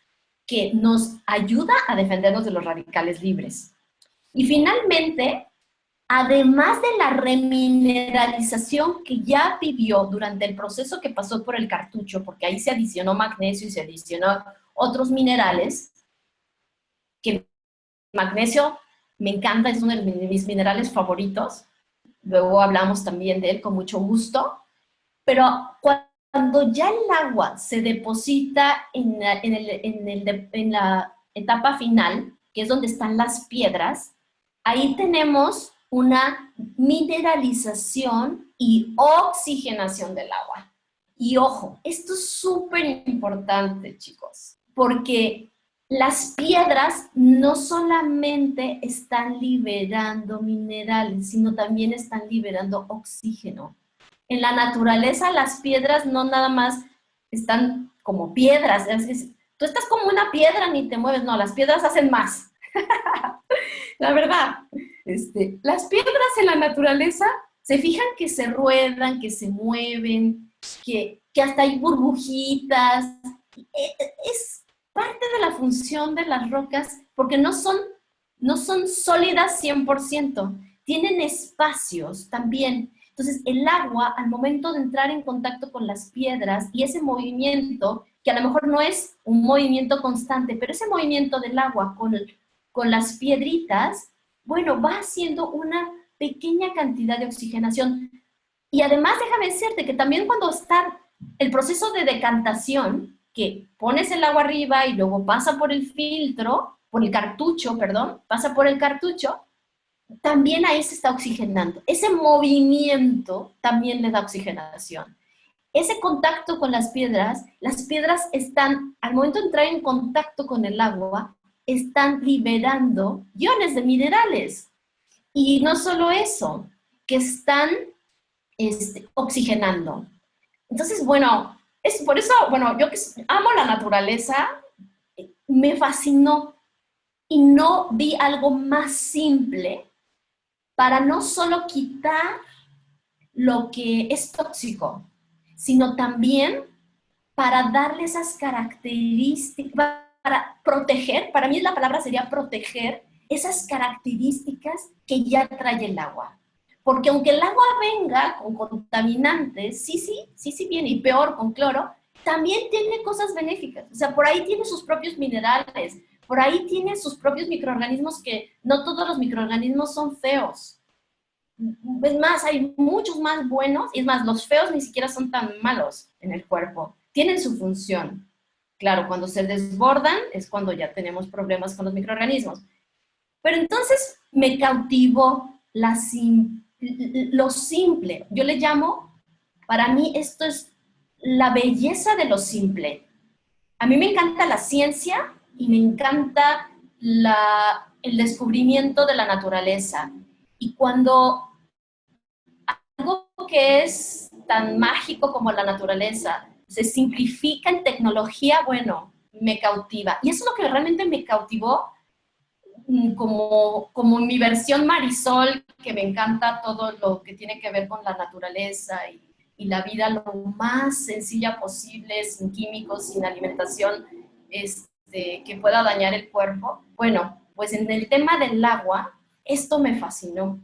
[SPEAKER 1] que nos ayuda a defendernos de los radicales libres. Y finalmente, además de la remineralización que ya vivió durante el proceso que pasó por el cartucho, porque ahí se adicionó magnesio y se adicionó otros minerales, que el magnesio me encanta, es uno de mis minerales favoritos, luego hablamos también de él con mucho gusto, pero cuando ya el agua se deposita en la etapa final, que es donde están las piedras, ahí tenemos una mineralización y oxigenación del agua. Y ojo, esto es súper importante, chicos, porque las piedras no solamente están liberando minerales, sino también están liberando oxígeno. En la naturaleza las piedras no nada más están como piedras. Tú estás como una piedra ni te mueves, no, las piedras hacen más. La verdad, las piedras en la naturaleza se fijan que se ruedan, que se mueven, que hasta hay burbujitas. Es parte de la función de las rocas porque no son sólidas 100%, tienen espacios también. Entonces, el agua, al momento de entrar en contacto con las piedras y ese movimiento, que a lo mejor no es un movimiento constante, pero ese movimiento del agua con las piedritas, bueno, va haciendo una pequeña cantidad de oxigenación. Y además, déjame decirte que también cuando está el proceso de decantación, que pones el agua arriba y luego pasa por el filtro, por el cartucho, perdón, pasa por el cartucho, también ahí se está oxigenando. Ese movimiento también le da oxigenación. Ese contacto con las piedras están, al momento de entrar en contacto con el agua, están liberando iones de minerales. Y no solo eso, que están oxigenando. Entonces, bueno, es por eso, bueno, yo que amo la naturaleza, me fascinó y no vi algo más simple para no solo quitar lo que es tóxico, sino también para darle esas características, para proteger, para mí la palabra sería proteger esas características que ya trae el agua. Porque aunque el agua venga con contaminantes, sí viene, y peor con cloro, también tiene cosas benéficas. O sea, por ahí tiene sus propios minerales, por ahí tiene sus propios microorganismos, que no todos los microorganismos son feos. Es más, hay muchos más buenos, y es más, los feos ni siquiera son tan malos en el cuerpo. Tienen su función. Claro, cuando se desbordan es cuando ya tenemos problemas con los microorganismos. Pero entonces me cautivó lo simple. Yo le llamo, para mí esto es la belleza de lo simple. A mí me encanta la ciencia y me encanta el descubrimiento de la naturaleza. Y cuando algo que es tan mágico como la naturaleza se simplifica en tecnología, bueno, me cautiva. Y eso es lo que realmente me cautivó, como mi versión Marisol, que me encanta todo lo que tiene que ver con la naturaleza y la vida lo más sencilla posible, sin químicos, sin alimentación que pueda dañar el cuerpo. Bueno, pues en el tema del agua, esto me fascinó.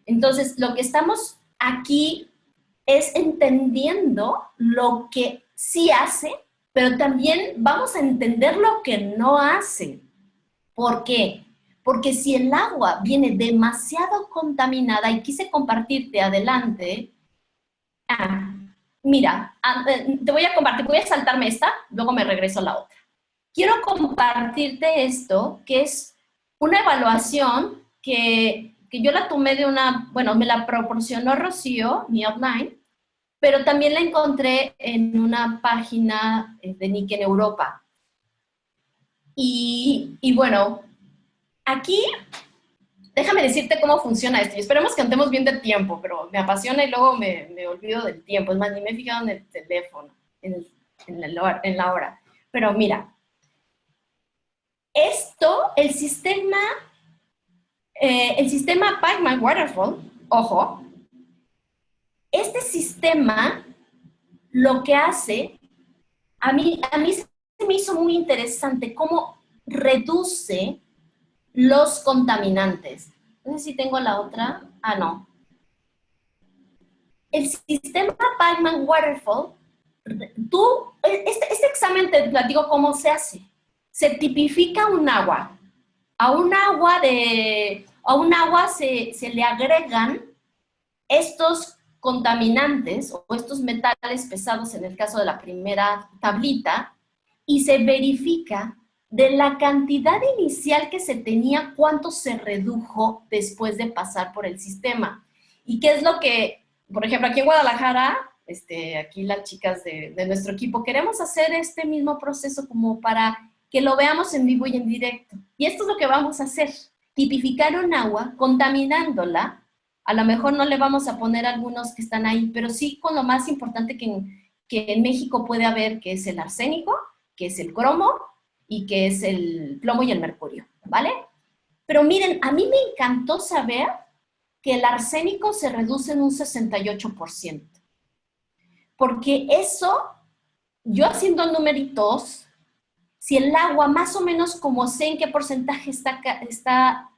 [SPEAKER 1] Entonces, lo que estamos aquí es entendiendo lo que sí hace, pero también vamos a entender lo que no hace. ¿Por qué? Porque si el agua viene demasiado contaminada, y quise compartirte adelante, ah, mira, te voy a compartir, voy a saltarme esta, luego me regreso a la otra. Quiero compartirte esto, que es una evaluación que yo la tomé de una, bueno, me la proporcionó Rocío, mi outline, pero también la encontré en una página de Nick en Europa. Y bueno, aquí déjame decirte cómo funciona esto. Y esperemos que andemos bien de tiempo, pero me apasiona y luego me olvido del tiempo. Es más, ni me he fijado en el teléfono, en la hora. Pero mira, esto, el sistema Pacman Waterfall, ojo, este sistema lo que hace, a mí se me hizo muy interesante cómo reduce los contaminantes. No sé si tengo la otra. Ah, no. El sistema Pacman Waterfall, este examen te platico cómo se hace. Se tipifica un agua. A un agua se le agregan estos contaminantes o estos metales pesados en el caso de la primera tablita y se verifica de la cantidad inicial que se tenía, cuánto se redujo después de pasar por el sistema. ¿Y qué es lo que, por ejemplo, aquí en Guadalajara, aquí las chicas de nuestro equipo, queremos hacer este mismo proceso como para que lo veamos en vivo y en directo. Y esto es lo que vamos a hacer, tipificar un agua, contaminándola. A lo mejor no le vamos a poner algunos que están ahí, pero sí con lo más importante que en México puede haber, que es el arsénico, que es el cromo y que es el plomo y el mercurio, ¿vale? Pero miren, a mí me encantó saber que el arsénico se reduce en un 68%, porque eso, yo haciendo numeritos, si el agua más o menos como sé en qué porcentaje está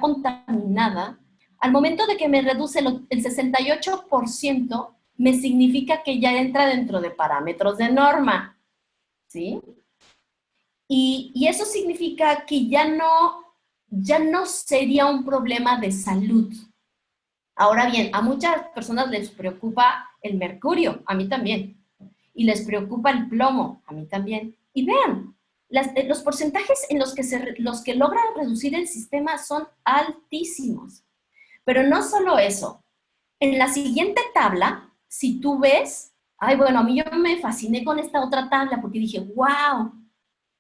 [SPEAKER 1] contaminada, al momento de que me reduce el 68%, me significa que ya entra dentro de parámetros de norma, ¿sí? Y eso significa que ya no sería un problema de salud. Ahora bien, a muchas personas les preocupa el mercurio, a mí también, y les preocupa el plomo, a mí también. Y vean, los porcentajes en los que logran reducir el sistema son altísimos. Pero no solo eso. En la siguiente tabla, si tú ves, ay, bueno, a mí yo me fasciné con esta otra tabla porque dije, wow,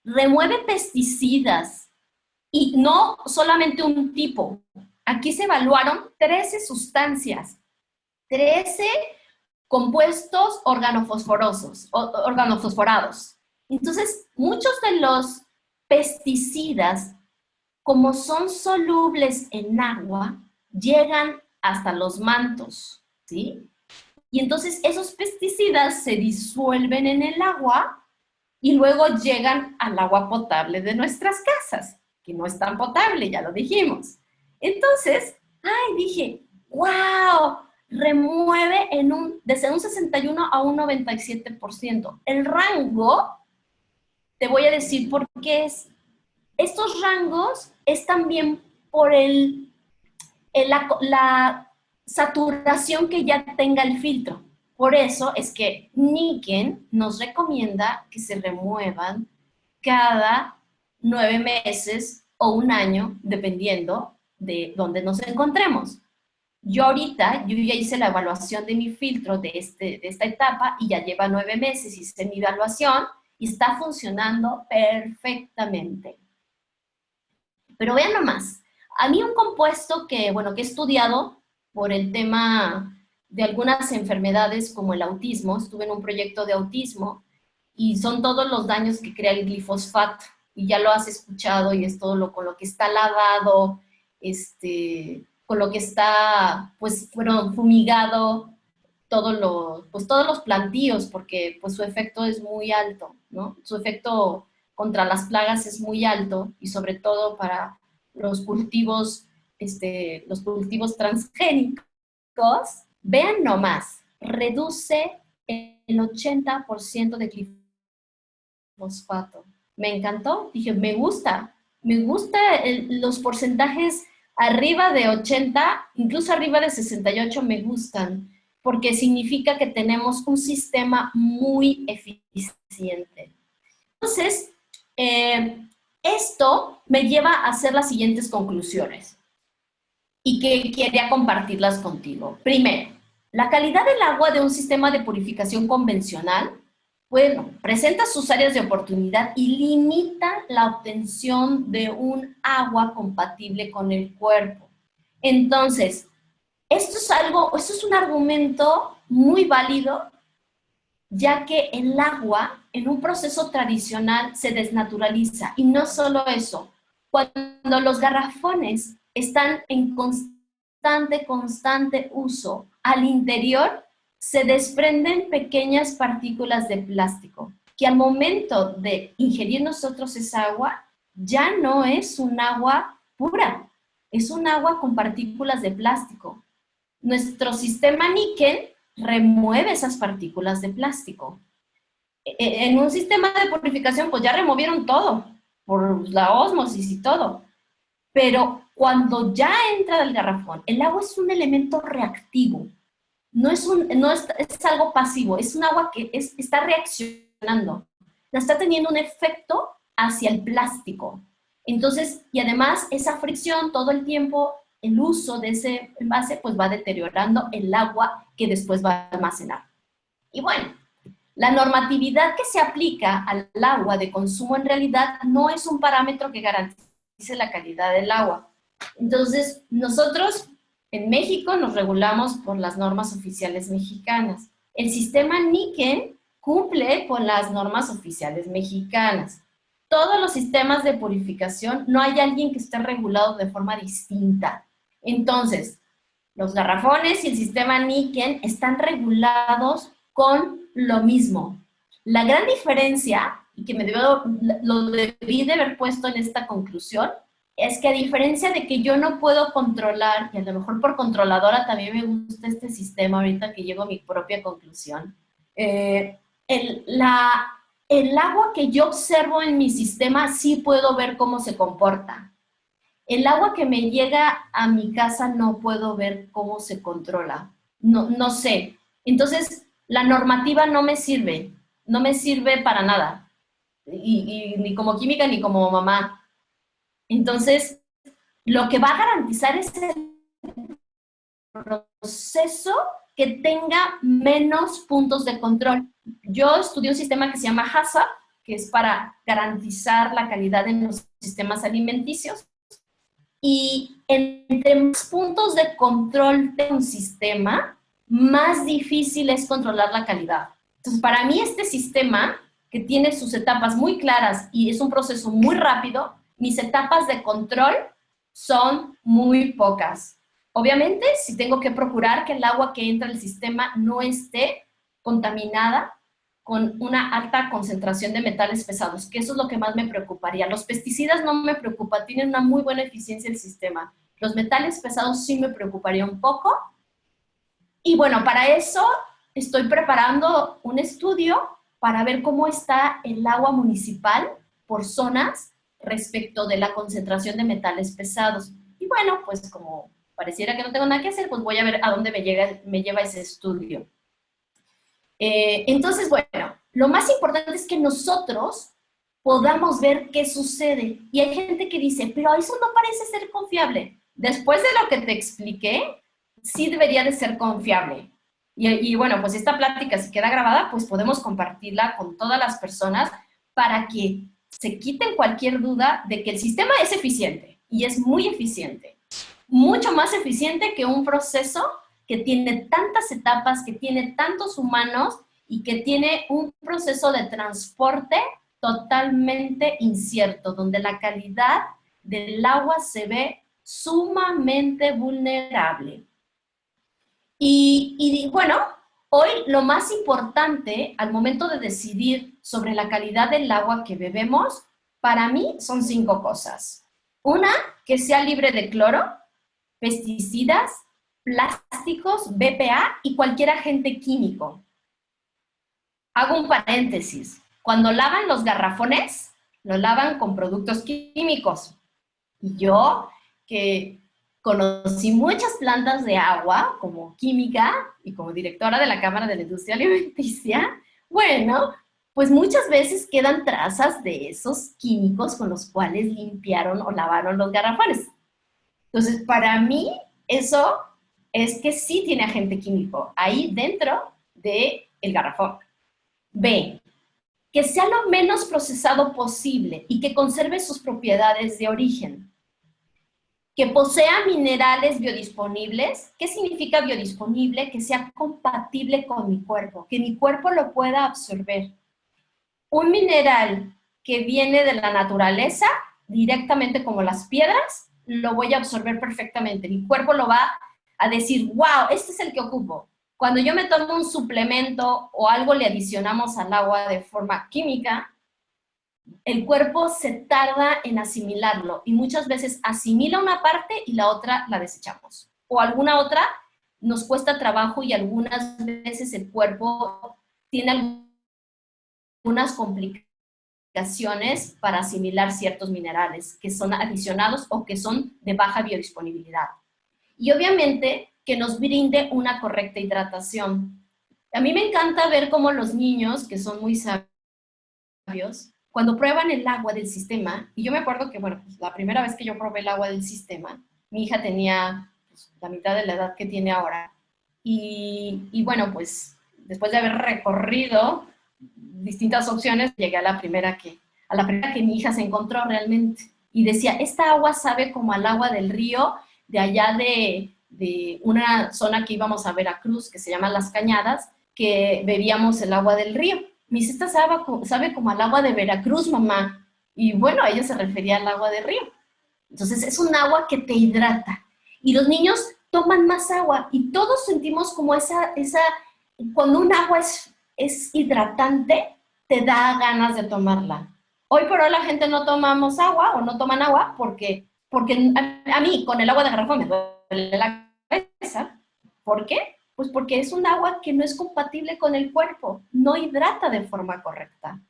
[SPEAKER 1] remueve pesticidas y no solamente un tipo. Aquí se evaluaron 13 sustancias, 13 compuestos organofosforados. Entonces, muchos de los pesticidas, como son solubles en agua, llegan hasta los mantos, ¿sí? Y entonces esos pesticidas se disuelven en el agua y luego llegan al agua potable de nuestras casas, que no es tan potable, ya lo dijimos. Entonces, ay, dije, wow, remueve desde un 61 a un 97%. El rango, te voy a decir por qué estos rangos es también por la saturación que ya tenga el filtro. Por eso es que Niken nos recomienda que se remuevan cada 9 meses o un año, dependiendo de dónde nos encontremos. Yo ya hice la evaluación de mi filtro de esta etapa y ya lleva 9 meses, hice mi evaluación y está funcionando perfectamente. Pero vean nomás, a mí un compuesto que he estudiado por el tema de algunas enfermedades como el autismo, estuve en un proyecto de autismo y son todos los daños que crea el glifosfato y ya lo has escuchado y es todo con lo que está lavado, con lo que está, pues, fumigado, todos los plantíos, porque pues su efecto es muy alto, ¿no? Su efecto contra las plagas es muy alto y sobre todo para los cultivos transgénicos. Vean nomás, reduce el 80% de glifosfato. Me encantó, dije, me gusta los porcentajes arriba de 80, incluso arriba de 68 me gustan, porque significa que tenemos un sistema muy eficiente. Entonces, esto me lleva a hacer las siguientes conclusiones y que quería compartirlas contigo. Primero, la calidad del agua de un sistema de purificación convencional, bueno, presenta sus áreas de oportunidad y limita la obtención de un agua compatible con el cuerpo. Entonces, esto es un argumento muy válido, ya que el agua en un proceso tradicional se desnaturaliza. Y no solo eso, cuando los garrafones están en constante uso, al interior se desprenden pequeñas partículas de plástico, que al momento de ingerir nosotros esa agua, ya no es un agua pura, es un agua con partículas de plástico. Nuestro sistema níquel remueve esas partículas de plástico. En un sistema de purificación, pues ya removieron todo, por la ósmosis y todo. Pero cuando ya entra el garrafón, el agua es un elemento reactivo. No es algo pasivo, es un agua que está reaccionando. Está teniendo un efecto hacia el plástico. Entonces, y además, esa fricción todo el tiempo, el uso de ese envase, pues va deteriorando el agua que después va a almacenar. Y bueno, la normatividad que se aplica al agua de consumo en realidad no es un parámetro que garantice la calidad del agua. Entonces, nosotros en México nos regulamos por las normas oficiales mexicanas. El sistema níquel cumple con las normas oficiales mexicanas. Todos los sistemas de purificación, no hay alguien que esté regulado de forma distinta. Entonces, los garrafones y el sistema níquel están regulados con lo mismo. La gran diferencia, y que lo debí de haber puesto en esta conclusión, es que a diferencia de que yo no puedo controlar, y a lo mejor por controladora también me gusta este sistema, ahorita que llego a mi propia conclusión, el agua que yo observo en mi sistema sí puedo ver cómo se comporta. El agua que me llega a mi casa no puedo ver cómo se controla. No sé. Entonces, la normativa no me sirve para nada. Y ni como química ni como mamá. Entonces, lo que va a garantizar es el proceso que tenga menos puntos de control. Yo estudié un sistema que se llama HACCP, que es para garantizar la calidad en los sistemas alimenticios. Y entre más puntos de control de un sistema, más difícil es controlar la calidad. Entonces, para mí este sistema, que tiene sus etapas muy claras y es un proceso muy rápido, mis etapas de control son muy pocas. Obviamente, si tengo que procurar que el agua que entra al sistema no esté contaminada con una alta concentración de metales pesados, que eso es lo que más me preocuparía. Los pesticidas no me preocupan, tienen una muy buena eficiencia el sistema. Los metales pesados sí me preocuparía un poco. Y bueno, para eso estoy preparando un estudio para ver cómo está el agua municipal por zonas respecto de la concentración de metales pesados. Y bueno, pues como pareciera que no tengo nada que hacer, pues voy a ver a dónde me lleva ese estudio. Entonces, bueno, lo más importante es que nosotros podamos ver qué sucede. Y hay gente que dice, pero eso no parece ser confiable. Después de lo que te expliqué, sí debería de ser confiable. Y bueno, pues esta plática, si queda grabada, pues podemos compartirla con todas las personas para que se quiten cualquier duda de que el sistema es eficiente, y es muy eficiente. Mucho más eficiente que un proceso que tiene tantas etapas, que tiene tantos humanos y que tiene un proceso de transporte totalmente incierto, donde la calidad del agua se ve sumamente vulnerable. Y bueno, hoy lo más importante al momento de decidir sobre la calidad del agua que bebemos, para mí son 5 cosas. Una, que sea libre de cloro, pesticidas, plásticos, BPA y cualquier agente químico. Hago un paréntesis. Cuando lavan los garrafones, lo lavan con productos químicos. Y yo, que conocí muchas plantas de agua como química y como directora de la Cámara de la Industria Alimenticia, bueno, pues muchas veces quedan trazas de esos químicos con los cuales limpiaron o lavaron los garrafones. Entonces, para mí, eso es que sí tiene agente químico ahí dentro del garrafón. B, que sea lo menos procesado posible y que conserve sus propiedades de origen. que posea minerales biodisponibles. ¿Qué significa biodisponible? Que sea compatible con mi cuerpo, que mi cuerpo lo pueda absorber. Un mineral que viene de la naturaleza, directamente como las piedras, lo voy a absorber perfectamente. Mi cuerpo lo va a decir, wow, este es el que ocupo. Cuando yo me tomo un suplemento o algo le adicionamos al agua de forma química, el cuerpo se tarda en asimilarlo y muchas veces asimila una parte y la otra la desechamos. O alguna otra nos cuesta trabajo y algunas veces el cuerpo tiene algunas complicaciones para asimilar ciertos minerales que son adicionados o que son de baja biodisponibilidad. Y obviamente que nos brinde una correcta hidratación. A mí me encanta ver cómo los niños, que son muy sabios, cuando prueban el agua del sistema, y yo me acuerdo que, bueno, pues la primera vez que yo probé el agua del sistema, mi hija tenía pues, la mitad de la edad que tiene ahora, y bueno, pues después de haber recorrido distintas opciones, llegué a la primera que mi hija se encontró realmente, y decía, esta agua sabe como al agua del río, de allá de una zona que íbamos a Veracruz, que se llama Las Cañadas, que bebíamos el agua del río. Me dice, esta sabe como al agua de Veracruz, mamá. Y bueno, ella se refería al agua de río. Entonces, es un agua que te hidrata. Y los niños toman más agua y todos sentimos como cuando un agua es hidratante, te da ganas de tomarla. Hoy por hoy la gente no tomamos agua o no toman agua porque a mí con el agua de garrafón me duele la cabeza. ¿Por qué? Pues porque es un agua que no es compatible con el cuerpo, no hidrata de forma correcta.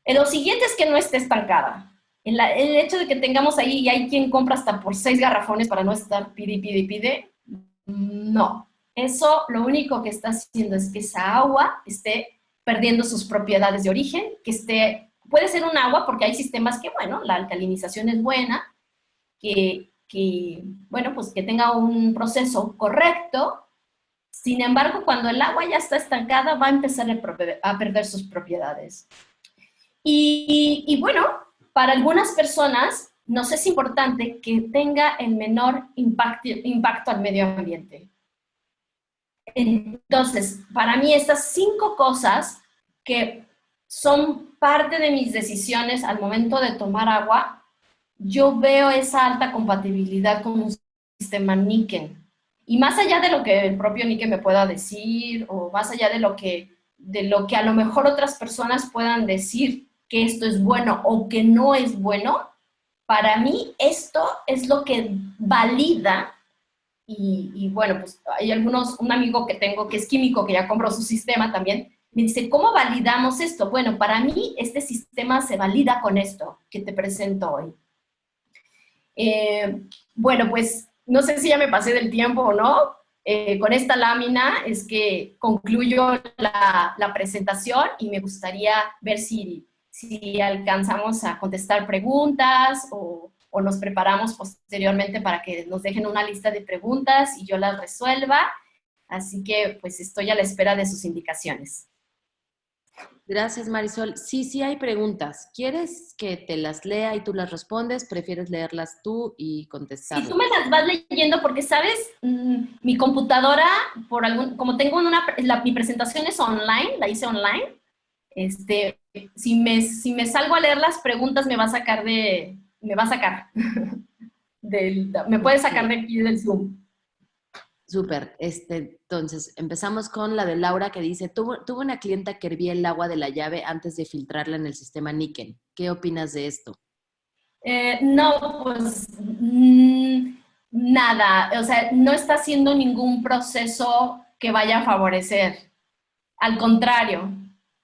[SPEAKER 1] Lo siguiente es que no esté estancada. El hecho de que tengamos ahí, y hay quien compra hasta por 6 garrafones para no estar pide, no. Eso lo único que está haciendo es que esa agua esté perdiendo sus propiedades de origen, puede ser un agua porque hay sistemas que, bueno, la alcalinización es buena, bueno, pues que tenga un proceso correcto. Sin embargo, cuando el agua ya está estancada, va a empezar a perder sus propiedades. Y bueno, para algunas personas nos es importante que tenga el menor impacto al medio ambiente. Entonces, para mí estas 5 cosas que son parte de mis decisiones al momento de tomar agua, yo veo esa alta compatibilidad con un sistema Niken. Y más allá de lo que el propio Niken me pueda decir, o más allá de lo que a lo mejor otras personas puedan decir que esto es bueno o que no es bueno, para mí esto es lo que valida. Y bueno, pues hay un amigo que tengo que es químico, que ya compró su sistema también, me dice, ¿cómo validamos esto? Bueno, para mí este sistema se valida con esto que te presento hoy. Bueno, pues no sé si ya me pasé del tiempo o no. Con esta lámina es que concluyo la presentación y me gustaría ver si alcanzamos a contestar preguntas o nos preparamos posteriormente para que nos dejen una lista de preguntas y yo las resuelva. Así que pues estoy a la espera de sus indicaciones.
[SPEAKER 2] Gracias, Marisol. Sí hay preguntas. ¿Quieres que te las lea y tú las respondes? ¿Prefieres leerlas tú y contestarlas?
[SPEAKER 1] Sí, tú me las vas leyendo porque, ¿sabes? Mi computadora, como tengo mi presentación es online, la hice online, si me salgo a leer las preguntas me va a sacar me puede sacar de aquí del Zoom.
[SPEAKER 2] Súper. Entonces, empezamos con la de Laura que dice, tuvo una clienta que hervía el agua de la llave antes de filtrarla en el sistema Niken. ¿Qué opinas de esto?
[SPEAKER 1] No, pues nada. O sea, no está haciendo ningún proceso que vaya a favorecer. Al contrario,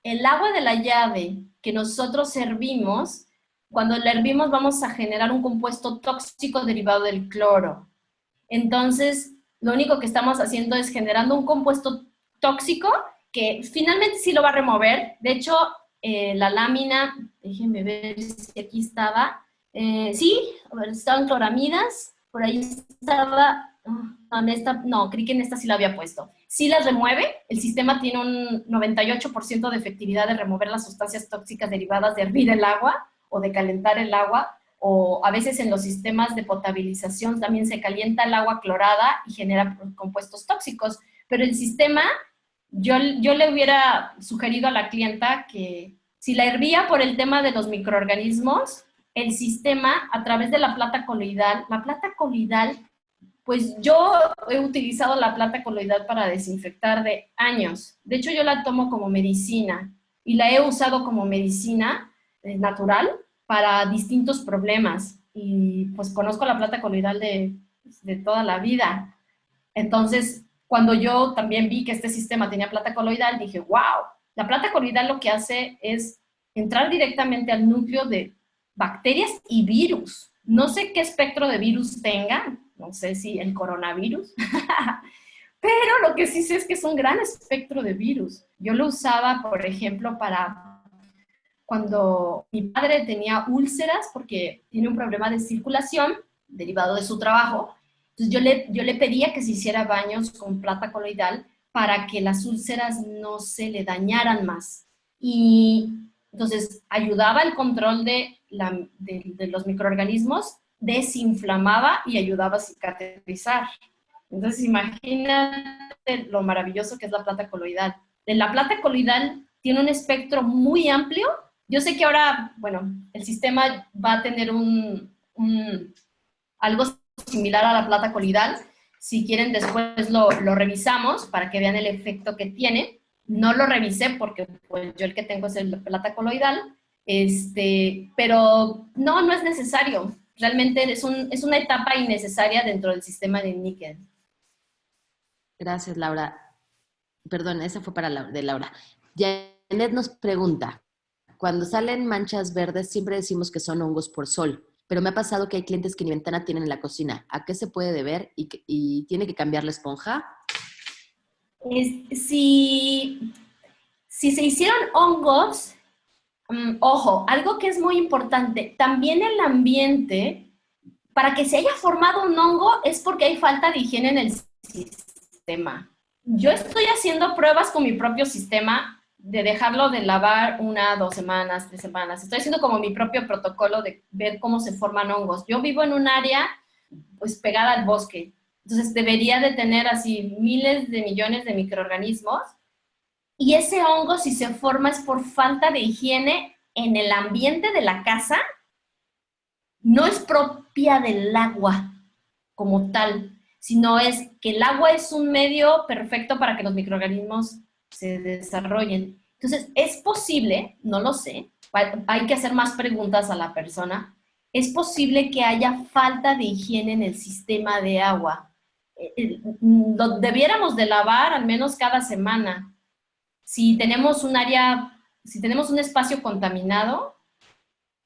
[SPEAKER 1] el agua de la llave que nosotros servimos, cuando la hervimos vamos a generar un compuesto tóxico derivado del cloro. Entonces, lo único que estamos haciendo es generando un compuesto tóxico que finalmente sí lo va a remover. De hecho, la lámina, déjenme ver si aquí estaba. Sí, a ver, estaban cloramidas, por ahí estaba. No, creí que en esta sí la había puesto. Sí las remueve, el sistema tiene un 98% de efectividad de remover las sustancias tóxicas derivadas de hervir el agua o de calentar el agua o a veces en los sistemas de potabilización también se calienta el agua clorada y genera compuestos tóxicos. Pero el sistema, yo le hubiera sugerido a la clienta que si la hervía por el tema de los microorganismos, el sistema a través de la plata coloidal, pues yo he utilizado la plata coloidal para desinfectar de años. De hecho, yo la tomo como medicina y la he usado como medicina natural para distintos problemas. Y pues conozco la plata coloidal de toda la vida. Entonces, cuando yo también vi que este sistema tenía plata coloidal, dije, wow, la plata coloidal lo que hace es entrar directamente al núcleo de bacterias y virus. No sé qué espectro de virus tengan, no sé si el coronavirus, pero lo que sí sé es que es un gran espectro de virus. Yo lo usaba, por ejemplo, para cuando mi padre tenía úlceras porque tiene un problema de circulación derivado de su trabajo. Entonces yo le pedía que se hiciera baños con plata coloidal para que las úlceras no se le dañaran más. Y entonces ayudaba al control de los microorganismos, desinflamaba y ayudaba a cicatrizar. Entonces imagínate lo maravilloso que es la plata coloidal. La plata coloidal tiene un espectro muy amplio. Yo sé que ahora, bueno, el sistema va a tener algo similar a la plata coloidal. Si quieren, después lo revisamos para que vean el efecto que tiene. No lo revisé porque pues, yo el que tengo es el plata coloidal, pero no es necesario. Realmente es una etapa innecesaria dentro del sistema de níquel.
[SPEAKER 2] Gracias, Laura. Perdón, esa fue de Laura. Janet nos pregunta, cuando salen manchas verdes siempre decimos que son hongos por sol, pero me ha pasado que hay clientes que ni ventana tienen en la cocina. ¿A qué se puede deber y tiene que cambiar la esponja?
[SPEAKER 1] Si se hicieron hongos, ojo, algo que es muy importante, también el ambiente, para que se haya formado un hongo es porque hay falta de higiene en el sistema. Yo estoy haciendo pruebas con mi propio sistema de dejarlo de lavar 1, 2 semanas, 3 semanas. Estoy haciendo como mi propio protocolo de ver cómo se forman hongos. Yo vivo en un área pues pegada al bosque, entonces debería de tener así miles de millones de microorganismos y ese hongo si se forma es por falta de higiene en el ambiente de la casa, no es propia del agua como tal, sino es que el agua es un medio perfecto para que los microorganismos se desarrollen. Entonces, es posible, no lo sé, hay que hacer más preguntas a la persona, es posible que haya falta de higiene en el sistema de agua. Lo debiéramos de lavar al menos cada semana. Si tenemos si tenemos un espacio contaminado,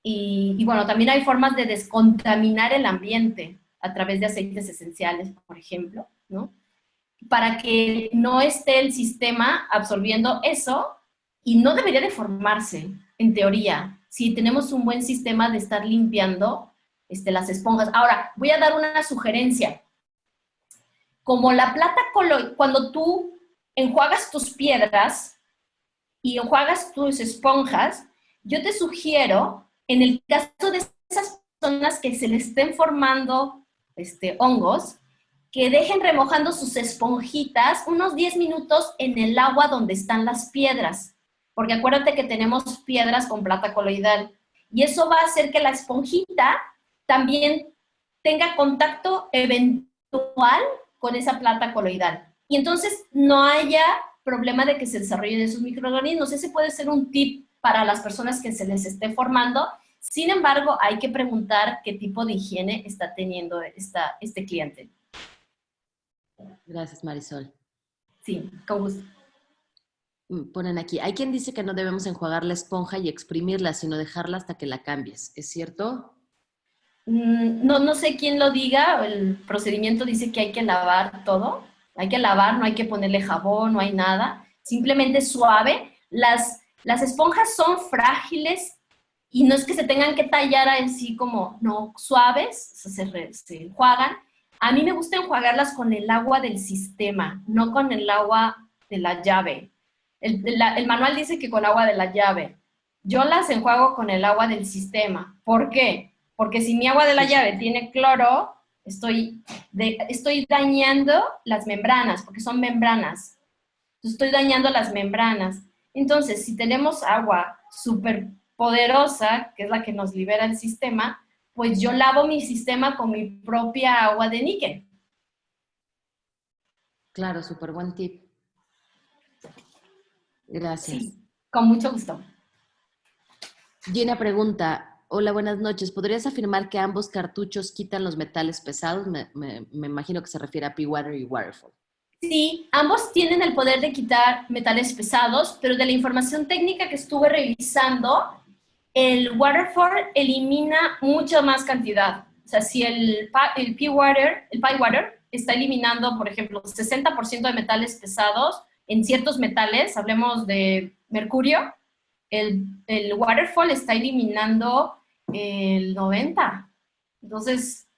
[SPEAKER 1] y bueno, también hay formas de descontaminar el ambiente a través de aceites esenciales, por ejemplo, ¿no? Para que no esté el sistema absorbiendo eso y no debería de formarse, en teoría, si tenemos un buen sistema de estar limpiando las esponjas. Ahora, voy a dar una sugerencia. Como la plata coloidal, cuando tú enjuagas tus piedras y enjuagas tus esponjas, yo te sugiero, en el caso de esas personas que se les estén formando hongos, que dejen remojando sus esponjitas unos 10 minutos en el agua donde están las piedras, porque acuérdate que tenemos piedras con plata coloidal, y eso va a hacer que la esponjita también tenga contacto eventual con esa plata coloidal, y entonces no haya problema de que se desarrollen esos microorganismos. Ese puede ser un tip para las personas que se les esté formando. Sin embargo, hay que preguntar qué tipo de higiene está teniendo este cliente.
[SPEAKER 2] Gracias, Marisol.
[SPEAKER 1] Sí, con gusto.
[SPEAKER 2] Ponen aquí, hay quien dice que no debemos enjuagar la esponja y exprimirla, sino dejarla hasta que la cambies. ¿Es cierto?
[SPEAKER 1] No sé quién lo diga. El procedimiento dice que hay que lavar todo. Hay que lavar, no hay que ponerle jabón, no hay nada. Simplemente suave. Las esponjas son frágiles y no es que se tengan que tallar así como, no, suaves, se enjuagan. A mí me gusta enjuagarlas con el agua del sistema, no con el agua de la llave. El manual dice que con agua de la llave. Yo las enjuago con el agua del sistema. ¿Por qué? porque si mi agua de la llave tiene cloro, estoy dañando las membranas, porque son membranas. Estoy dañando las membranas. Entonces, si tenemos agua súper poderosa, que es la que nos libera el sistema, pues yo lavo mi sistema con mi propia agua de níquel.
[SPEAKER 2] Claro, súper buen tip. Gracias.
[SPEAKER 1] Sí, con mucho gusto.
[SPEAKER 2] Gina pregunta, hola, buenas noches. ¿Podrías afirmar que ambos cartuchos quitan los metales pesados? Me imagino que se refiere a P-Water y Waterfall.
[SPEAKER 1] Sí, ambos tienen el poder de quitar metales pesados, pero de la información técnica que estuve revisando, el Waterfall elimina mucha más cantidad. O sea, si el P-Water está eliminando, por ejemplo, 60% de metales pesados en ciertos metales, hablemos de mercurio, el Waterfall está eliminando el 90%. Entonces,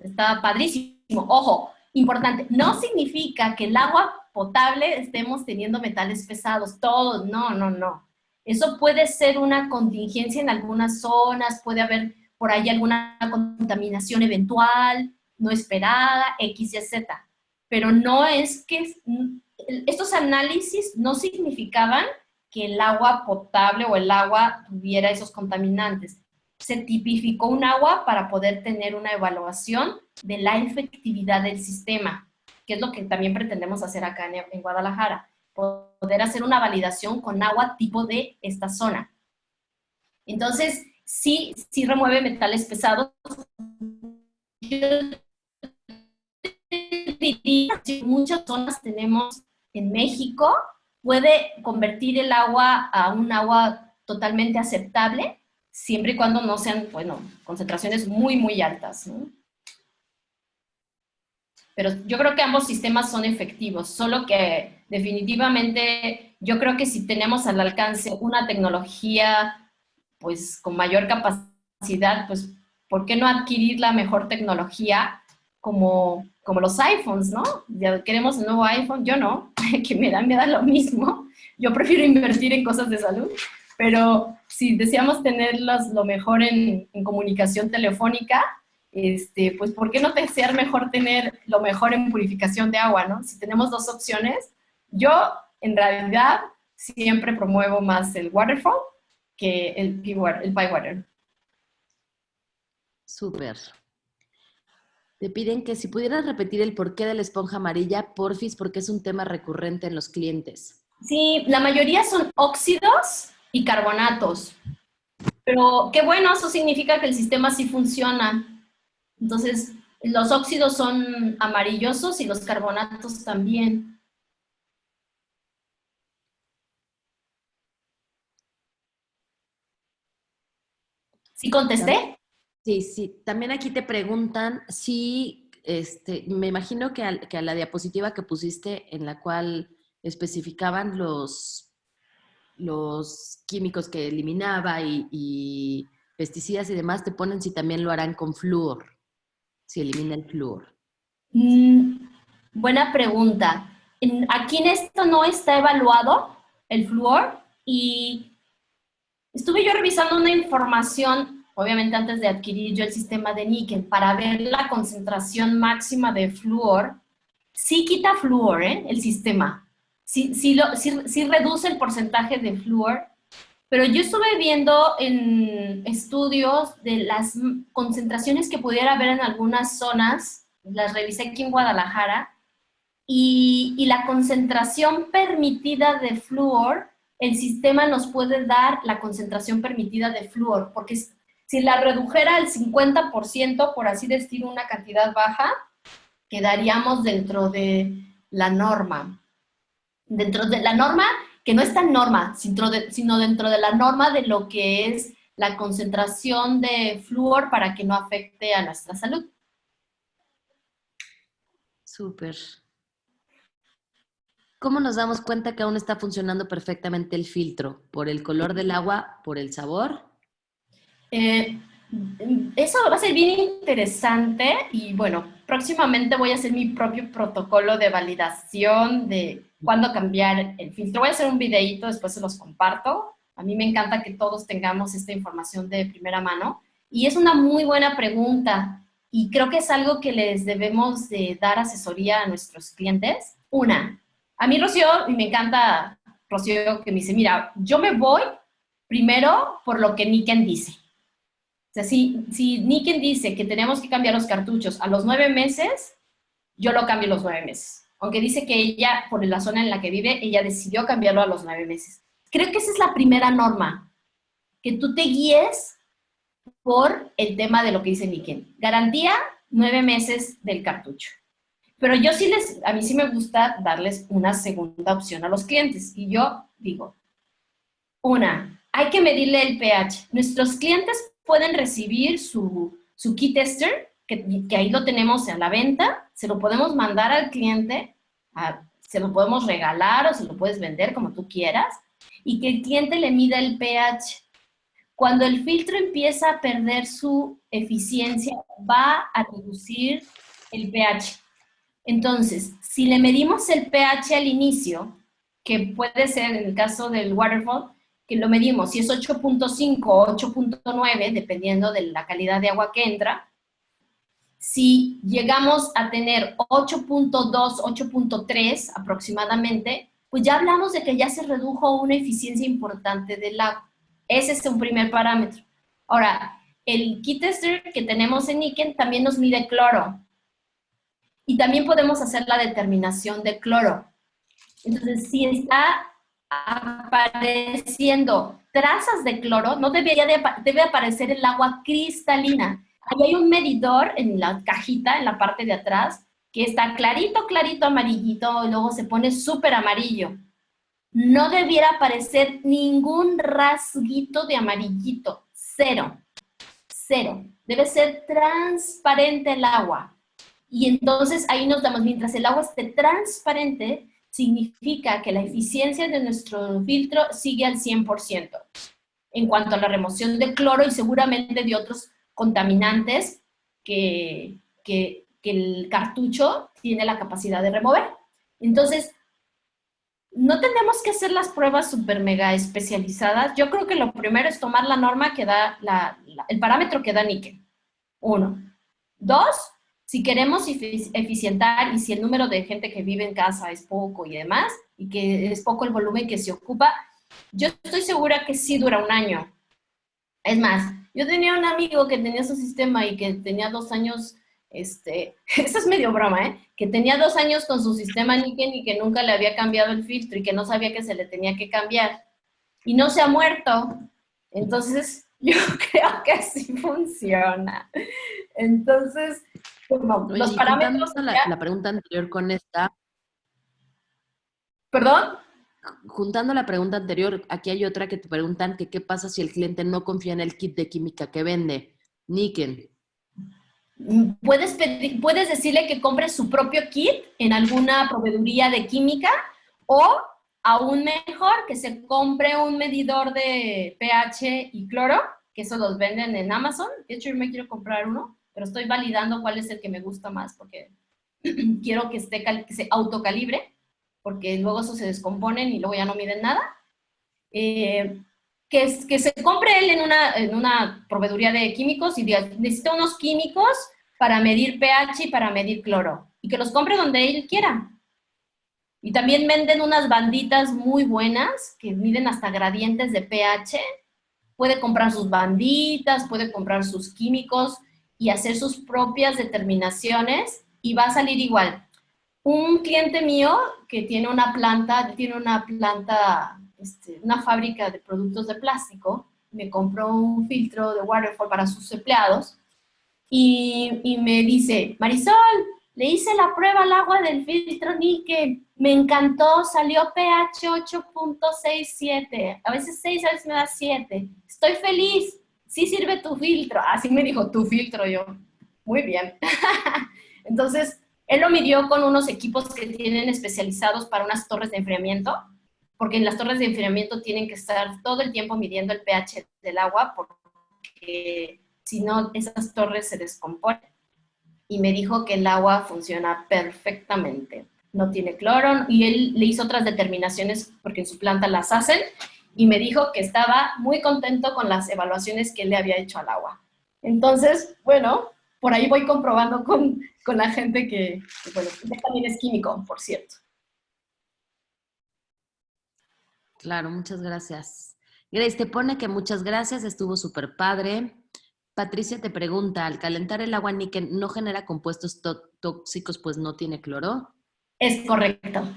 [SPEAKER 1] está padrísimo. Ojo, importante, no significa que el agua potable estemos teniendo metales pesados, todos, no, no, no. Eso puede ser una contingencia en algunas zonas, puede haber por ahí alguna contaminación eventual, no esperada, X, Y, Z. Pero no es que estos análisis no significaban que el agua potable o el agua tuviera esos contaminantes. Se tipificó un agua para poder tener una evaluación de la efectividad del sistema, que es lo que también pretendemos hacer acá en Guadalajara, poder hacer una validación con agua tipo de esta zona. Entonces, sí remueve metales pesados. Yo diría que muchas zonas tenemos en México, puede convertir el agua a un agua totalmente aceptable, siempre y cuando no sean, bueno, concentraciones muy, muy altas, ¿no? Pero yo creo que ambos sistemas son efectivos, solo que definitivamente yo creo que si tenemos al alcance una tecnología pues con mayor capacidad, pues ¿por qué no adquirir la mejor tecnología como los iPhones, ¿no? Ya queremos un nuevo iPhone, yo no, que me da lo mismo, yo prefiero invertir en cosas de salud, pero si deseamos tener lo mejor en comunicación telefónica, pues ¿por qué no desear mejor tener lo mejor en purificación de agua, ¿no? Si tenemos dos opciones, yo en realidad siempre promuevo más el Waterfall que el P-Water.
[SPEAKER 2] Súper. Te piden que si pudieras repetir el porqué de la esponja amarilla, porfis, porque es un tema recurrente en los clientes.
[SPEAKER 1] Sí, la mayoría son óxidos y carbonatos. Pero qué bueno, eso significa que el sistema sí funciona. Entonces, los óxidos son amarillosos y los carbonatos también. ¿Sí contesté?
[SPEAKER 2] Sí. También aquí te preguntan si, me imagino que a la diapositiva que pusiste en la cual especificaban los químicos que eliminaba y pesticidas y demás, te ponen si también lo harán con flúor, si elimina el flúor.
[SPEAKER 1] Buena pregunta. Aquí en esto no está evaluado el flúor y estuve yo revisando una información, obviamente antes de adquirir yo el sistema de níquel, para ver la concentración máxima de flúor. Sí quita flúor, el sistema. Sí reduce el porcentaje de flúor, pero yo estuve viendo en estudios de las concentraciones que pudiera haber en algunas zonas, las revisé aquí en Guadalajara, y la concentración permitida de flúor, el sistema nos puede dar la concentración permitida de flúor, porque si la redujera al 50%, por así decir, una cantidad baja, quedaríamos dentro de la norma. Dentro de la norma, que no es tan norma, sino dentro de la norma de lo que es la concentración de flúor para que no afecte a nuestra salud.
[SPEAKER 2] Súper. ¿Cómo nos damos cuenta que aún está funcionando perfectamente el filtro? ¿Por el color del agua? ¿Por el sabor?
[SPEAKER 1] Eso va a ser bien interesante y bueno, próximamente voy a hacer mi propio protocolo de validación de cuándo cambiar el filtro. Voy a hacer un videíto, después se los comparto. A mí me encanta que todos tengamos esta información de primera mano Y es una muy buena pregunta y creo que es algo que les debemos de dar asesoría a nuestros clientes. Una, a mí Rocío, y me encanta Rocío que me dice, mira, yo me voy primero por lo que Niken dice. O sea, si Niken dice que tenemos que cambiar los cartuchos a los 9 meses, yo lo cambio a los 9 meses. Aunque dice que ella, por la zona en la que vive, ella decidió cambiarlo a los 9 meses. Creo que esa es la primera norma, que tú te guíes por el tema de lo que dice Niken. Garantía 9 meses del cartucho. Pero yo sí a mí sí me gusta darles una segunda opción a los clientes. Y yo digo, hay que medirle el pH. Nuestros clientes pueden recibir su key tester, que ahí lo tenemos a la venta, se lo podemos mandar al cliente, se lo podemos regalar o se lo puedes vender como tú quieras, y que el cliente le mida el pH. Cuando el filtro empieza a perder su eficiencia, va a reducir el pH. Entonces, si le medimos el pH al inicio, que puede ser en el caso del waterfall, que lo medimos, si es 8.5 o 8.9, dependiendo de la calidad de agua que entra, si llegamos a tener 8.2, 8.3 aproximadamente, pues ya hablamos de que ya se redujo una eficiencia importante del agua. Ese es un primer parámetro. Ahora, el key tester que tenemos en Niken también nos mide cloro. Y también podemos hacer la determinación de cloro. Entonces, si está apareciendo trazas de cloro, no debe aparecer el agua cristalina. Ahí hay un medidor en la cajita, en la parte de atrás, que está clarito, clarito, amarillito, y luego se pone súper amarillo. No debiera aparecer ningún rasguito de amarillito, cero, cero. Debe ser transparente el agua. Y entonces ahí nos damos, mientras el agua esté transparente, significa que la eficiencia de nuestro filtro sigue al 100%. En cuanto a la remoción de cloro y seguramente de otros contaminantes que el cartucho tiene la capacidad de remover. Entonces, no tenemos que hacer las pruebas super mega especializadas. Yo creo que lo primero es tomar la norma que da, el parámetro que da Niken. 1. 2, si queremos eficientar y si el número de gente que vive en casa es poco y demás, y que es poco el volumen que se ocupa, yo estoy segura que sí dura un año. Es más, yo tenía un amigo que tenía su sistema y que tenía 2 años, esto es medio broma, que tenía 2 años con su sistema Niken y que nunca le había cambiado el filtro y que no sabía que se le tenía que cambiar. Y no se ha muerto. Entonces, yo creo que sí funciona. Entonces, bueno,
[SPEAKER 2] Oye,
[SPEAKER 1] los
[SPEAKER 2] y
[SPEAKER 1] parámetros...
[SPEAKER 2] juntando la pregunta anterior con esta,
[SPEAKER 1] ¿Perdón?
[SPEAKER 2] juntando la pregunta anterior, aquí hay otra que te preguntan que qué pasa si el cliente no confía en el kit de química que vende. Niken.
[SPEAKER 1] Puedes decirle que compre su propio kit en alguna proveeduría de química o, aún mejor, que se compre un medidor de pH y cloro, que eso los venden en Amazon. De hecho, yo me quiero comprar uno, pero estoy validando cuál es el que me gusta más porque quiero que se autocalibre, porque luego eso se descomponen y luego ya no miden nada. Que se compre él en una proveeduría de químicos y diga, necesita unos químicos para medir pH y para medir cloro. Y que los compre donde él quiera. Y también venden unas banditas muy buenas que miden hasta gradientes de pH. Puede comprar sus banditas, puede comprar sus químicos y hacer sus propias determinaciones y va a salir igual. Un cliente mío que tiene una una fábrica de productos de plástico, me compró un filtro de Waterfall para sus empleados y me dice, Marisol, le hice la prueba al agua del filtro Niken, me encantó, salió pH 8.67, a veces 6, a veces me da 7, estoy feliz, sí sirve tu filtro. Así me dijo, tu filtro, yo, muy bien. Entonces, él lo midió con unos equipos que tienen especializados para unas torres de enfriamiento, porque en las torres de enfriamiento tienen que estar todo el tiempo midiendo el pH del agua, porque si no, esas torres se descomponen. Y me dijo que el agua funciona perfectamente. No tiene cloro, y él le hizo otras determinaciones, porque en su planta las hacen, y me dijo que estaba muy contento con las evaluaciones que él le había hecho al agua. Entonces, bueno, por ahí voy comprobando con la gente bueno, ella también es químico, por cierto.
[SPEAKER 2] Claro, muchas gracias. Grace te pone que muchas gracias, estuvo súper padre. Patricia te pregunta, ¿al calentar el agua níquel no genera compuestos tóxicos pues no tiene cloro?
[SPEAKER 1] Es correcto. De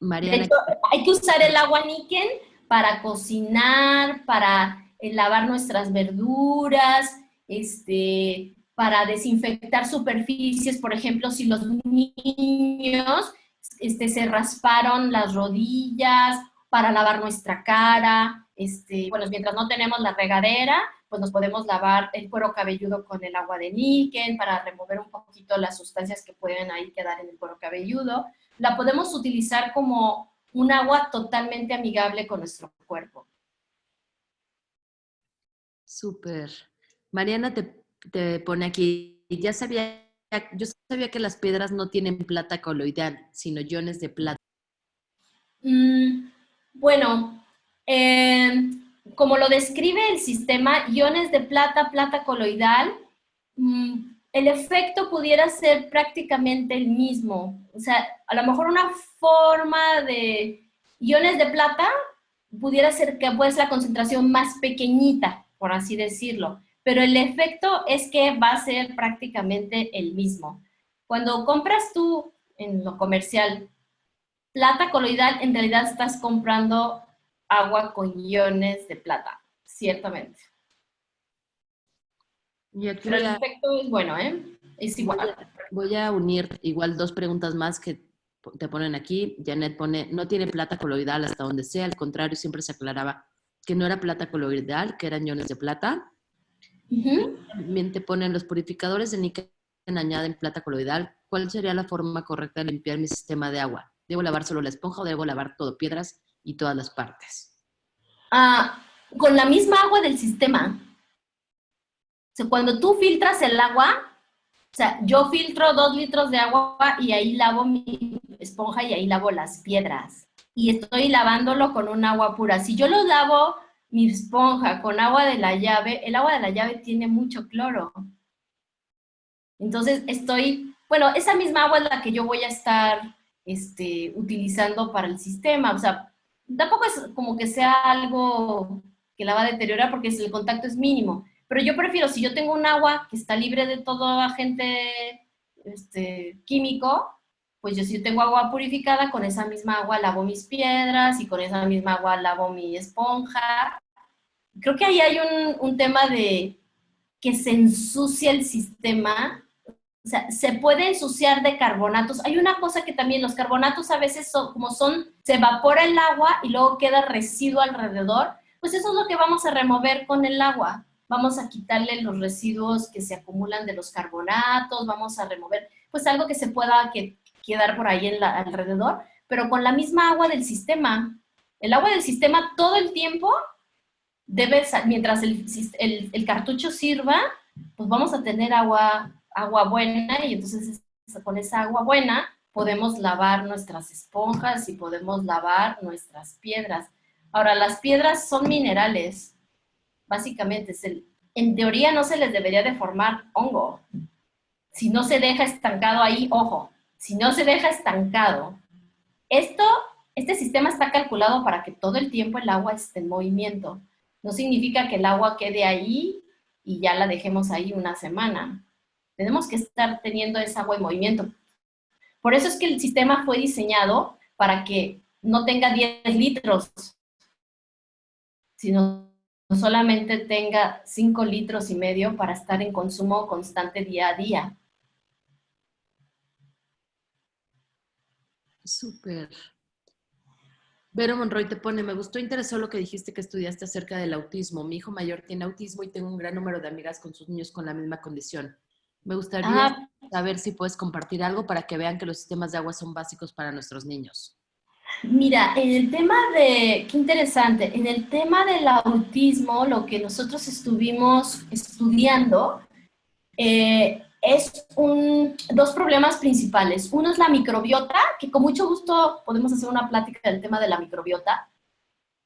[SPEAKER 2] Mariana,
[SPEAKER 1] hecho, hay que usar el agua níquel para cocinar, para lavar nuestras verduras, para desinfectar superficies. Por ejemplo, si los niños se rasparon las rodillas, para lavar nuestra cara. Bueno, mientras no tenemos la regadera, pues nos podemos lavar el cuero cabelludo con el agua de níquel para remover un poquito las sustancias que pueden ahí quedar en el cuero cabelludo. La podemos utilizar como un agua totalmente amigable con nuestro cuerpo.
[SPEAKER 2] súper. Mariana te pone aquí, yo sabía que las piedras no tienen plata coloidal, sino iones de plata.
[SPEAKER 1] Bueno, como lo describe el sistema, iones de plata, plata coloidal, el efecto pudiera ser prácticamente el mismo. O sea, a lo mejor una forma de iones de plata pudiera ser que pues la concentración más pequeñita, por así decirlo, pero el efecto es que va a ser prácticamente el mismo. Cuando compras tú en lo comercial plata coloidal, en realidad estás comprando agua con iones de plata, ciertamente.
[SPEAKER 2] Y aquí
[SPEAKER 1] Pero el efecto es bueno, ¿eh? Es igual.
[SPEAKER 2] voy a unir igual dos preguntas más que te ponen aquí. Janet pone, no tiene plata coloidal hasta donde sea, al contrario, siempre se aclaraba que no era plata coloidal, que eran iones de plata.
[SPEAKER 1] Uh-huh.
[SPEAKER 2] También te ponen los purificadores de níquel añaden plata coloidal. ¿Cuál sería la forma correcta de limpiar mi sistema de agua? ¿Debo lavar solo la esponja o debo lavar todo, piedras y todas las partes?
[SPEAKER 1] Con la misma agua del sistema. O sea, cuando tú filtras el agua, o sea, yo filtro 2 litros de agua y ahí lavo mi esponja y ahí lavo las piedras. Y estoy lavándolo con un agua pura. Si yo lo lavo mi esponja con agua de la llave, el agua de la llave tiene mucho cloro. Entonces bueno, esa misma agua es la que yo voy a estar utilizando para el sistema. O sea, tampoco es como que sea algo que la va a deteriorar porque el contacto es mínimo. Pero yo prefiero, si yo tengo un agua que está libre de todo agente químico, pues yo si tengo agua purificada, con esa misma agua lavo mis piedras y con esa misma agua lavo mi esponja. Creo que ahí hay un tema de que se ensucia el sistema. O sea, se puede ensuciar de carbonatos. Hay una cosa que también los carbonatos a veces se evapora el agua y luego queda residuo alrededor, pues eso es lo que vamos a remover con el agua. Vamos a quitarle los residuos que se acumulan de los carbonatos, vamos a remover, pues algo que se pueda quedar por ahí alrededor, pero con la misma agua del sistema. El agua del sistema todo el tiempo mientras el cartucho sirva, pues vamos a tener agua buena y entonces con esa agua buena podemos lavar nuestras esponjas y podemos lavar nuestras piedras. Ahora, las piedras son minerales, básicamente. En teoría no se les debería de formar hongo. Si no se deja estancado ahí, ojo, si no se deja estancado, este sistema está calculado para que todo el tiempo el agua esté en movimiento. No significa que el agua quede ahí y ya la dejemos ahí una semana. Tenemos que estar teniendo esa agua en movimiento. Por eso es que el sistema fue diseñado para que no tenga 10 litros, sino solamente tenga 5 litros y medio para estar en consumo constante día a día.
[SPEAKER 2] Súper. Vero Monroy te pone, me gustó, interesó lo que dijiste que estudiaste acerca del autismo. Mi hijo mayor tiene autismo y tengo un gran número de amigas con sus niños con la misma condición. Me gustaría saber si puedes compartir algo para que vean que los sistemas de agua son básicos para nuestros niños.
[SPEAKER 1] Mira, qué interesante, en el tema del autismo, lo que nosotros estuvimos estudiando es dos problemas principales. Uno es la microbiota, que con mucho gusto podemos hacer una plática del tema de la microbiota,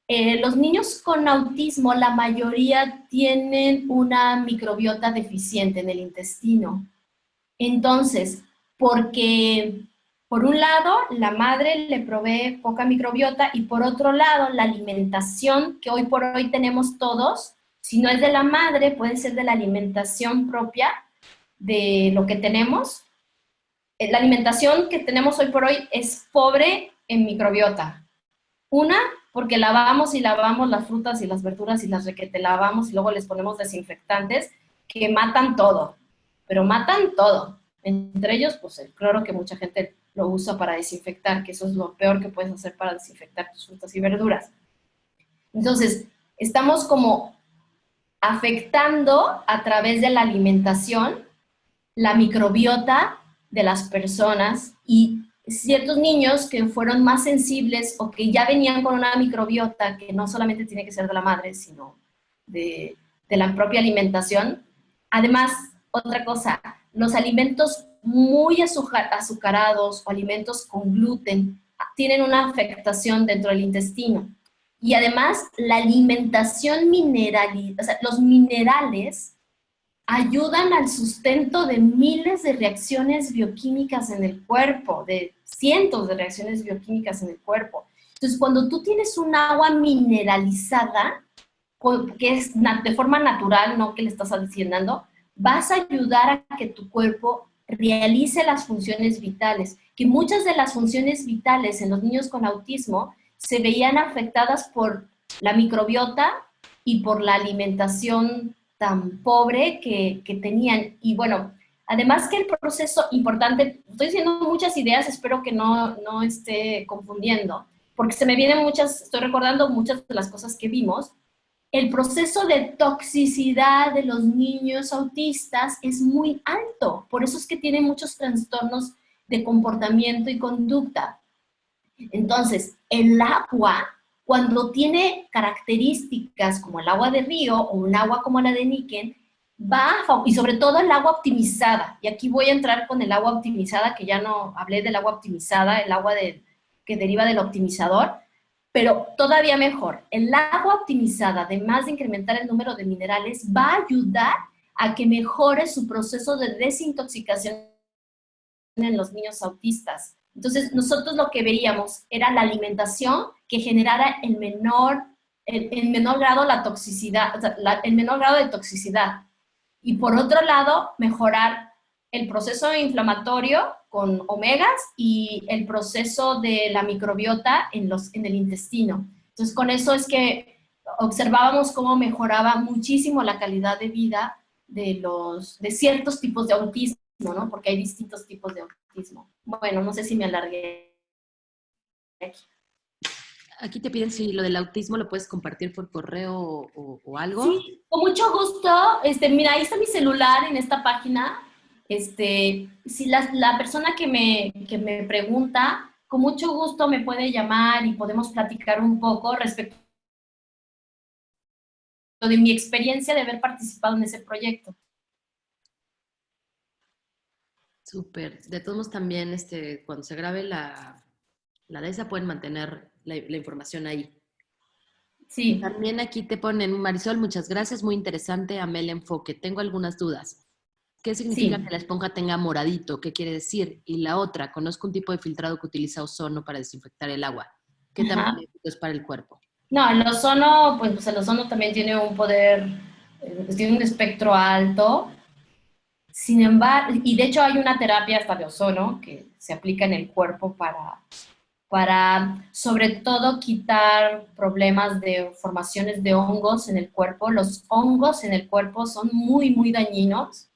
[SPEAKER 1] Los niños con autismo, la mayoría tienen una microbiota deficiente en el intestino. Entonces, porque por un lado la madre le provee poca microbiota y por otro lado la alimentación que hoy por hoy tenemos todos, si no es de la madre, puede ser de la alimentación propia de lo que tenemos. La alimentación que tenemos hoy por hoy es pobre en microbiota. Una, porque lavamos y lavamos las frutas y las verduras y las requete lavamos y luego les ponemos desinfectantes que matan todo, pero matan todo. Entre ellos, pues el cloro que mucha gente lo usa para desinfectar, que eso es lo peor que puedes hacer para desinfectar tus frutas y verduras. Entonces, estamos como afectando a través de la alimentación la microbiota de las personas y ciertos niños que fueron más sensibles o que ya venían con una microbiota que no solamente tiene que ser de la madre, sino de la propia alimentación. Además, otra cosa, los alimentos muy azucarados o alimentos con gluten tienen una afectación dentro del intestino. Y además, la alimentación mineral, o sea, los minerales ayudan al sustento de miles de reacciones bioquímicas en el cuerpo, de cientos de reacciones bioquímicas en el cuerpo. Entonces, cuando tú tienes un agua mineralizada, que es de forma natural, no que le estás adicionando, vas a ayudar a que tu cuerpo realice las funciones vitales, que muchas de las funciones vitales en los niños con autismo se veían afectadas por la microbiota y por la alimentación tan pobre que tenían. Y bueno, además que el proceso importante, estoy diciendo muchas ideas, espero que no esté confundiendo, porque se me vienen muchas, estoy recordando muchas de las cosas que vimos. El proceso de toxicidad de los niños autistas es muy alto, por eso es que tienen muchos trastornos de comportamiento y conducta. Entonces, el agua, cuando tiene características como el agua de río o un agua como la de níquel, y sobre todo el agua optimizada, y aquí voy a entrar con el agua optimizada, que ya no hablé del agua optimizada, el agua que deriva del optimizador, pero todavía mejor, el agua optimizada, además de incrementar el número de minerales, va a ayudar a que mejore su proceso de desintoxicación en los niños autistas. Entonces, nosotros lo que veíamos era la alimentación que generara el menor grado la toxicidad, o sea, el menor grado de toxicidad. Y por otro lado, mejorar el proceso inflamatorio con omegas y el proceso de la microbiota en el intestino. Entonces, con eso es que observábamos cómo mejoraba muchísimo la calidad de vida de ciertos tipos de autismo, ¿no? Porque hay distintos tipos de autismo. Bueno, no sé si me alargué aquí.
[SPEAKER 2] Aquí te piden si lo del autismo lo puedes compartir por correo o algo.
[SPEAKER 1] Sí, con mucho gusto. Mira, ahí está mi celular en esta página. Si la persona que me pregunta, con mucho gusto me puede llamar y podemos platicar un poco respecto de mi experiencia de haber participado en ese proyecto.
[SPEAKER 2] Súper. De todos modos, también cuando se grabe la de esa pueden mantener la información ahí.
[SPEAKER 1] Sí.
[SPEAKER 2] También aquí te ponen, Marisol, muchas gracias, muy interesante, amé el enfoque. Tengo algunas dudas. ¿Qué significa
[SPEAKER 1] Sí.
[SPEAKER 2] que la esponja tenga moradito? ¿Qué quiere decir? Y la otra, conozco un tipo de filtrado que utiliza ozono para desinfectar el agua. ¿Qué tan
[SPEAKER 1] Ajá.
[SPEAKER 2] benéfico es para el cuerpo?
[SPEAKER 1] No, el ozono, pues el ozono también tiene un poder, tiene un espectro alto. Sin embargo, y de hecho hay una terapia hasta de ozono que se aplica en el cuerpo para sobre todo quitar problemas de formaciones de hongos en el cuerpo. Los hongos en el cuerpo son muy, muy dañinos.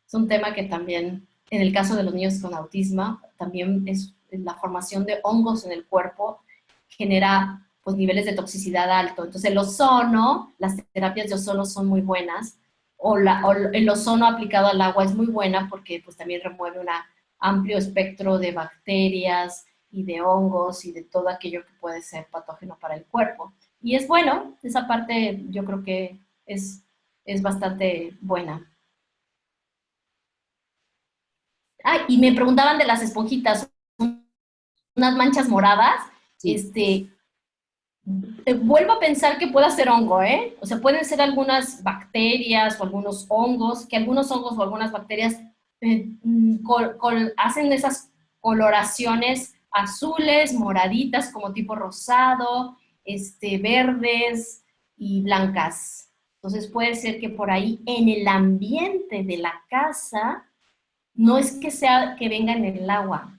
[SPEAKER 1] Es un tema que también, en el caso de los niños con autismo, también es la formación de hongos en el cuerpo genera pues niveles de toxicidad alto. Entonces el ozono, las terapias de ozono son muy buenas, o el ozono aplicado al agua es muy buena porque pues también remueve un amplio espectro de bacterias y de hongos y de todo aquello que puede ser patógeno para el cuerpo. Y es bueno, esa parte yo creo que es bastante buena. Ah, y me preguntaban de las esponjitas, unas manchas moradas,
[SPEAKER 2] Sí.
[SPEAKER 1] vuelvo a pensar que puede ser hongo, ¿eh? O sea, pueden ser algunas bacterias o algunos hongos, que algunos hongos o algunas bacterias hacen esas coloraciones azules, moraditas, como tipo rosado, verdes y blancas. Entonces puede ser que por ahí en el ambiente de la casa, no es que sea que venga en el agua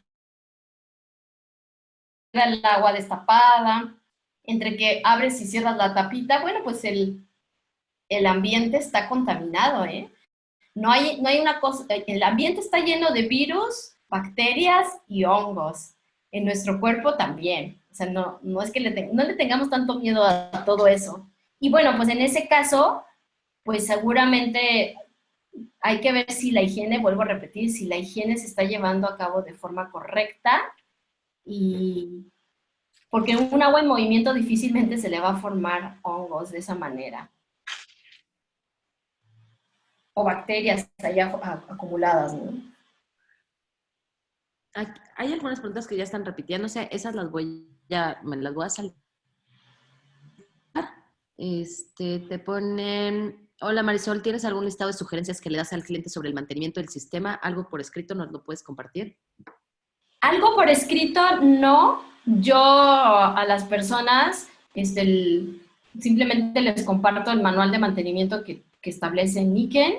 [SPEAKER 1] destapada, entre que abres y cierras la tapita, bueno, pues el ambiente está contaminado, ¿eh? No hay una cosa, el ambiente está lleno de virus, bacterias y hongos. En nuestro cuerpo también. O sea, no es que no le tengamos tanto miedo a todo eso. Y bueno, pues en ese caso, pues seguramente hay que ver si la higiene, vuelvo a repetir, si la higiene se está llevando a cabo de forma correcta y porque un agua en movimiento difícilmente se le va a formar hongos de esa manera o bacterias allá acumuladas, ¿no?
[SPEAKER 2] Hay algunas preguntas que ya están repitiéndose, esas me las voy a saltar. Te ponen, hola Marisol, ¿tienes algún listado de sugerencias que le das al cliente sobre el mantenimiento del sistema? ¿Algo por escrito nos lo puedes compartir?
[SPEAKER 1] Algo por escrito, no. Yo a las personas simplemente les comparto el manual de mantenimiento que establece Niken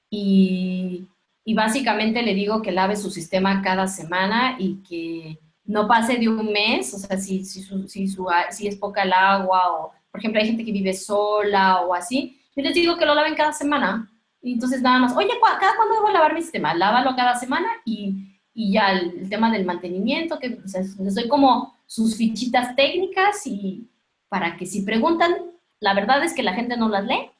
[SPEAKER 1] y, y básicamente le digo que lave su sistema cada semana y que no pase de un mes, o sea, si es poca el agua o, por ejemplo, hay gente que vive sola o así, yo les digo que lo laven cada semana. Y entonces nada más, oye, ¿cada cuándo debo lavar mi sistema? Lávalo cada semana y ya el tema del mantenimiento, que o sea, les doy como sus fichitas técnicas y para que si preguntan, la verdad es que la gente no las lee,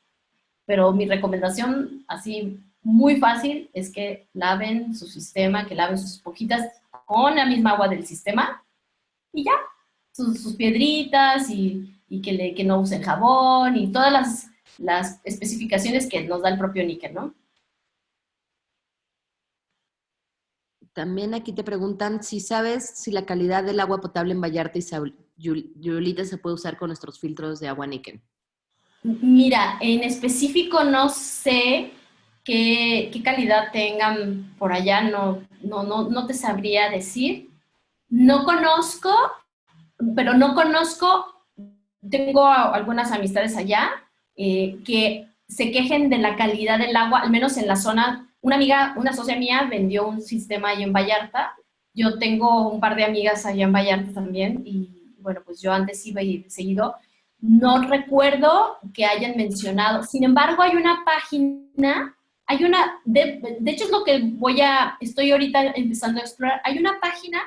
[SPEAKER 1] pero mi recomendación así muy fácil es que laven su sistema, que laven sus esponjitas con la misma agua del sistema y ya, sus piedritas que no usen jabón y todas las especificaciones que nos da el propio níquel, ¿no?
[SPEAKER 2] También aquí te preguntan si sabes si la calidad del agua potable en Vallarta y Sayulita se puede usar con nuestros filtros de agua níquel.
[SPEAKER 1] Mira, en específico no sé qué calidad tengan por allá, no te sabría decir. No conozco, pero no conozco, tengo algunas amistades allá que se quejen de la calidad del agua, al menos en la zona. Una socia mía vendió un sistema allá en Vallarta. Yo tengo un par de amigas allá en Vallarta también y bueno, pues yo antes iba y seguido. No recuerdo que hayan mencionado. Sin embargo, hay una página, de hecho es lo que estoy ahorita empezando a explorar. Hay una página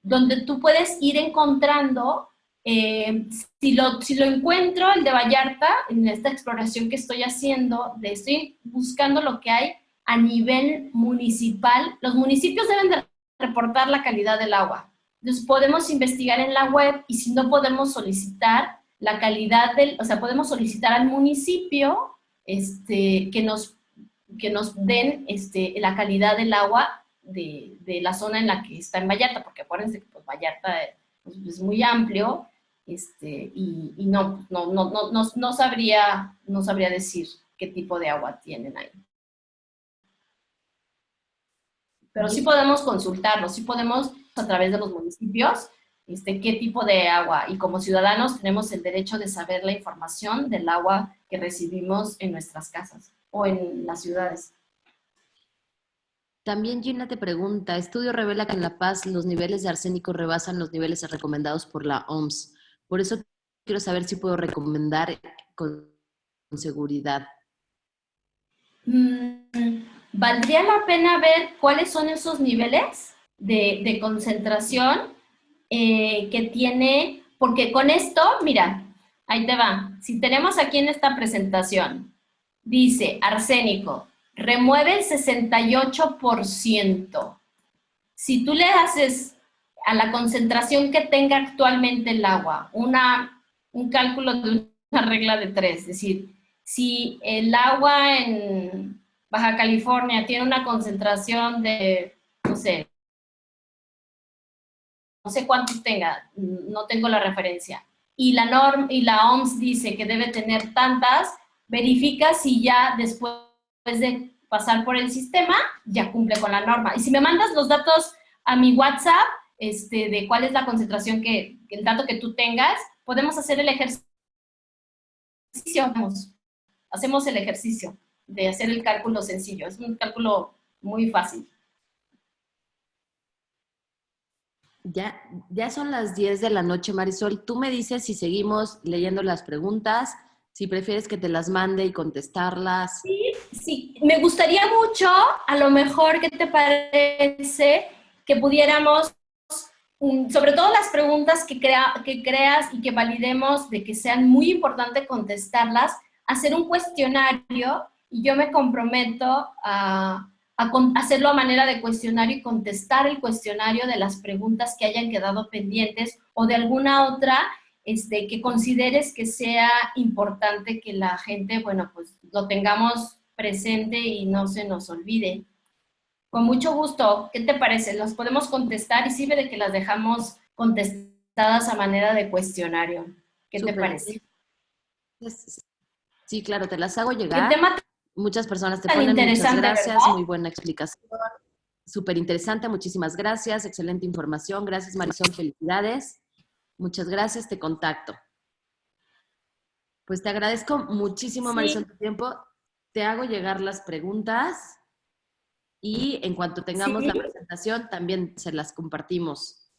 [SPEAKER 1] donde tú puedes ir encontrando, si lo encuentro, el de Vallarta, en esta exploración que estoy haciendo, estoy buscando lo que hay a nivel municipal. Los municipios deben de reportar la calidad del agua. Entonces podemos investigar en la web y si no podemos solicitar la calidad o sea, podemos solicitar al municipio que nos den la calidad del agua de la zona en la que está en Vallarta, porque acuérdense que pues, Vallarta pues, es muy amplio y no sabría decir qué tipo de agua tienen ahí. Pero sí podemos consultarlo, sí podemos a través de los municipios qué tipo de agua. Y como ciudadanos tenemos el derecho de saber la información del agua que recibimos en nuestras casas o en las ciudades.
[SPEAKER 2] También Gina te pregunta, estudio revela que en La Paz los niveles de arsénico rebasan los niveles recomendados por la OMS. Por eso quiero saber si puedo recomendar con seguridad.
[SPEAKER 1] ¿Valdría la pena ver cuáles son esos niveles de concentración que tiene? Porque con esto, mira, ahí te va. Si tenemos aquí en esta presentación, dice arsénico, remueve el 68%. Si tú le haces a la concentración que tenga actualmente el agua un cálculo de una regla de 3, es decir, si el agua en Baja California tiene una concentración de, no sé cuántos tenga, no tengo la referencia, y la OMS dice que debe tener tantas, verifica si ya después de pasar por el sistema, ya cumple con la norma. Y si me mandas los datos a mi WhatsApp, de cuál es la concentración el dato que tú tengas, podemos hacer el ejercicio, hacemos el ejercicio de hacer el cálculo sencillo. Es un cálculo muy fácil.
[SPEAKER 2] Ya son las 10 de la noche, Marisol. Tú me dices si seguimos leyendo las preguntas, si prefieres que te las mande y contestarlas.
[SPEAKER 1] Sí, me gustaría mucho, a lo mejor, ¿qué te parece que pudiéramos, sobre todo las preguntas que creas y que validemos de que sean muy importantes contestarlas, hacer un cuestionario y yo me comprometo a hacerlo a manera de cuestionario y contestar el cuestionario de las preguntas que hayan quedado pendientes o de alguna otra que consideres que sea importante que la gente, bueno, pues lo tengamos presente y no se nos olvide. Con mucho gusto. ¿Qué te parece? Las podemos contestar y sirve de que las dejamos contestadas a manera de cuestionario. ¿Qué te parece?
[SPEAKER 2] Sí, claro, te las hago
[SPEAKER 1] ¿Qué
[SPEAKER 2] llegar.
[SPEAKER 1] tema
[SPEAKER 2] Muchas personas te
[SPEAKER 1] tan
[SPEAKER 2] ponen muchas
[SPEAKER 1] interesante,
[SPEAKER 2] gracias,
[SPEAKER 1] ¿verdad?
[SPEAKER 2] muy buena explicación, súper interesante, muchísimas gracias, excelente información, gracias Marisol, felicidades, muchas gracias, te contacto. Pues te agradezco muchísimo, Marisol, tu tiempo, te hago llegar las preguntas y en cuanto tengamos la presentación también se las compartimos.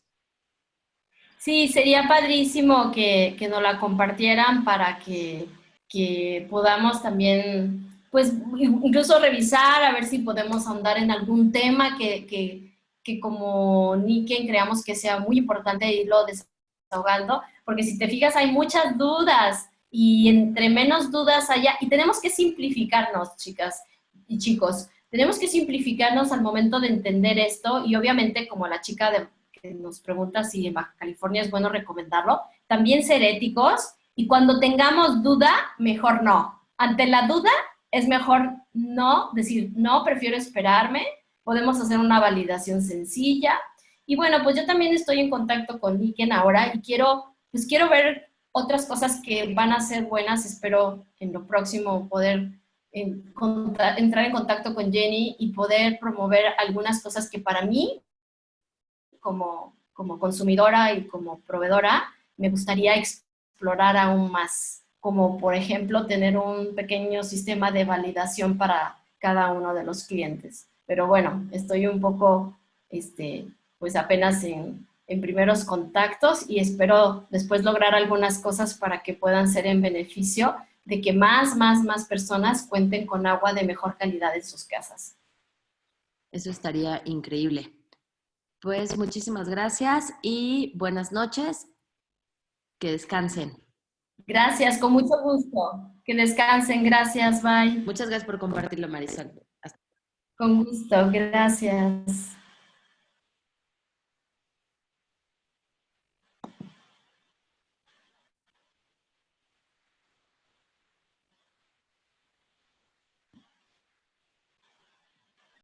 [SPEAKER 1] Sí, sería padrísimo que nos la compartieran para que podamos también, pues, incluso revisar, a ver si podemos ahondar en algún tema que como Niken creamos que sea muy importante irlo desahogando, porque si te fijas hay muchas dudas y entre menos dudas haya, y tenemos que simplificarnos, chicas y chicos, tenemos que simplificarnos al momento de entender esto y obviamente como la chica que nos pregunta si en Baja California es bueno recomendarlo, también ser éticos y cuando tengamos duda, mejor no. Ante la duda, es mejor no, decir, no, prefiero esperarme, podemos hacer una validación sencilla. Y bueno, pues yo también estoy en contacto con Niken ahora y quiero ver otras cosas que van a ser buenas, espero en lo próximo poder entrar en contacto con Jenny y poder promover algunas cosas que para mí como consumidora y como proveedora, me gustaría explorar aún más, como por ejemplo tener un pequeño sistema de validación para cada uno de los clientes. Pero bueno, estoy un poco, pues apenas en primeros contactos y espero después lograr algunas cosas para que puedan ser en beneficio de que más personas cuenten con agua de mejor calidad en sus casas.
[SPEAKER 2] Eso estaría increíble. Pues muchísimas gracias y buenas noches. Que descansen.
[SPEAKER 1] Gracias, con mucho gusto. Que descansen, gracias, bye.
[SPEAKER 2] Muchas gracias por compartirlo, Marisol.
[SPEAKER 1] Con gusto, gracias.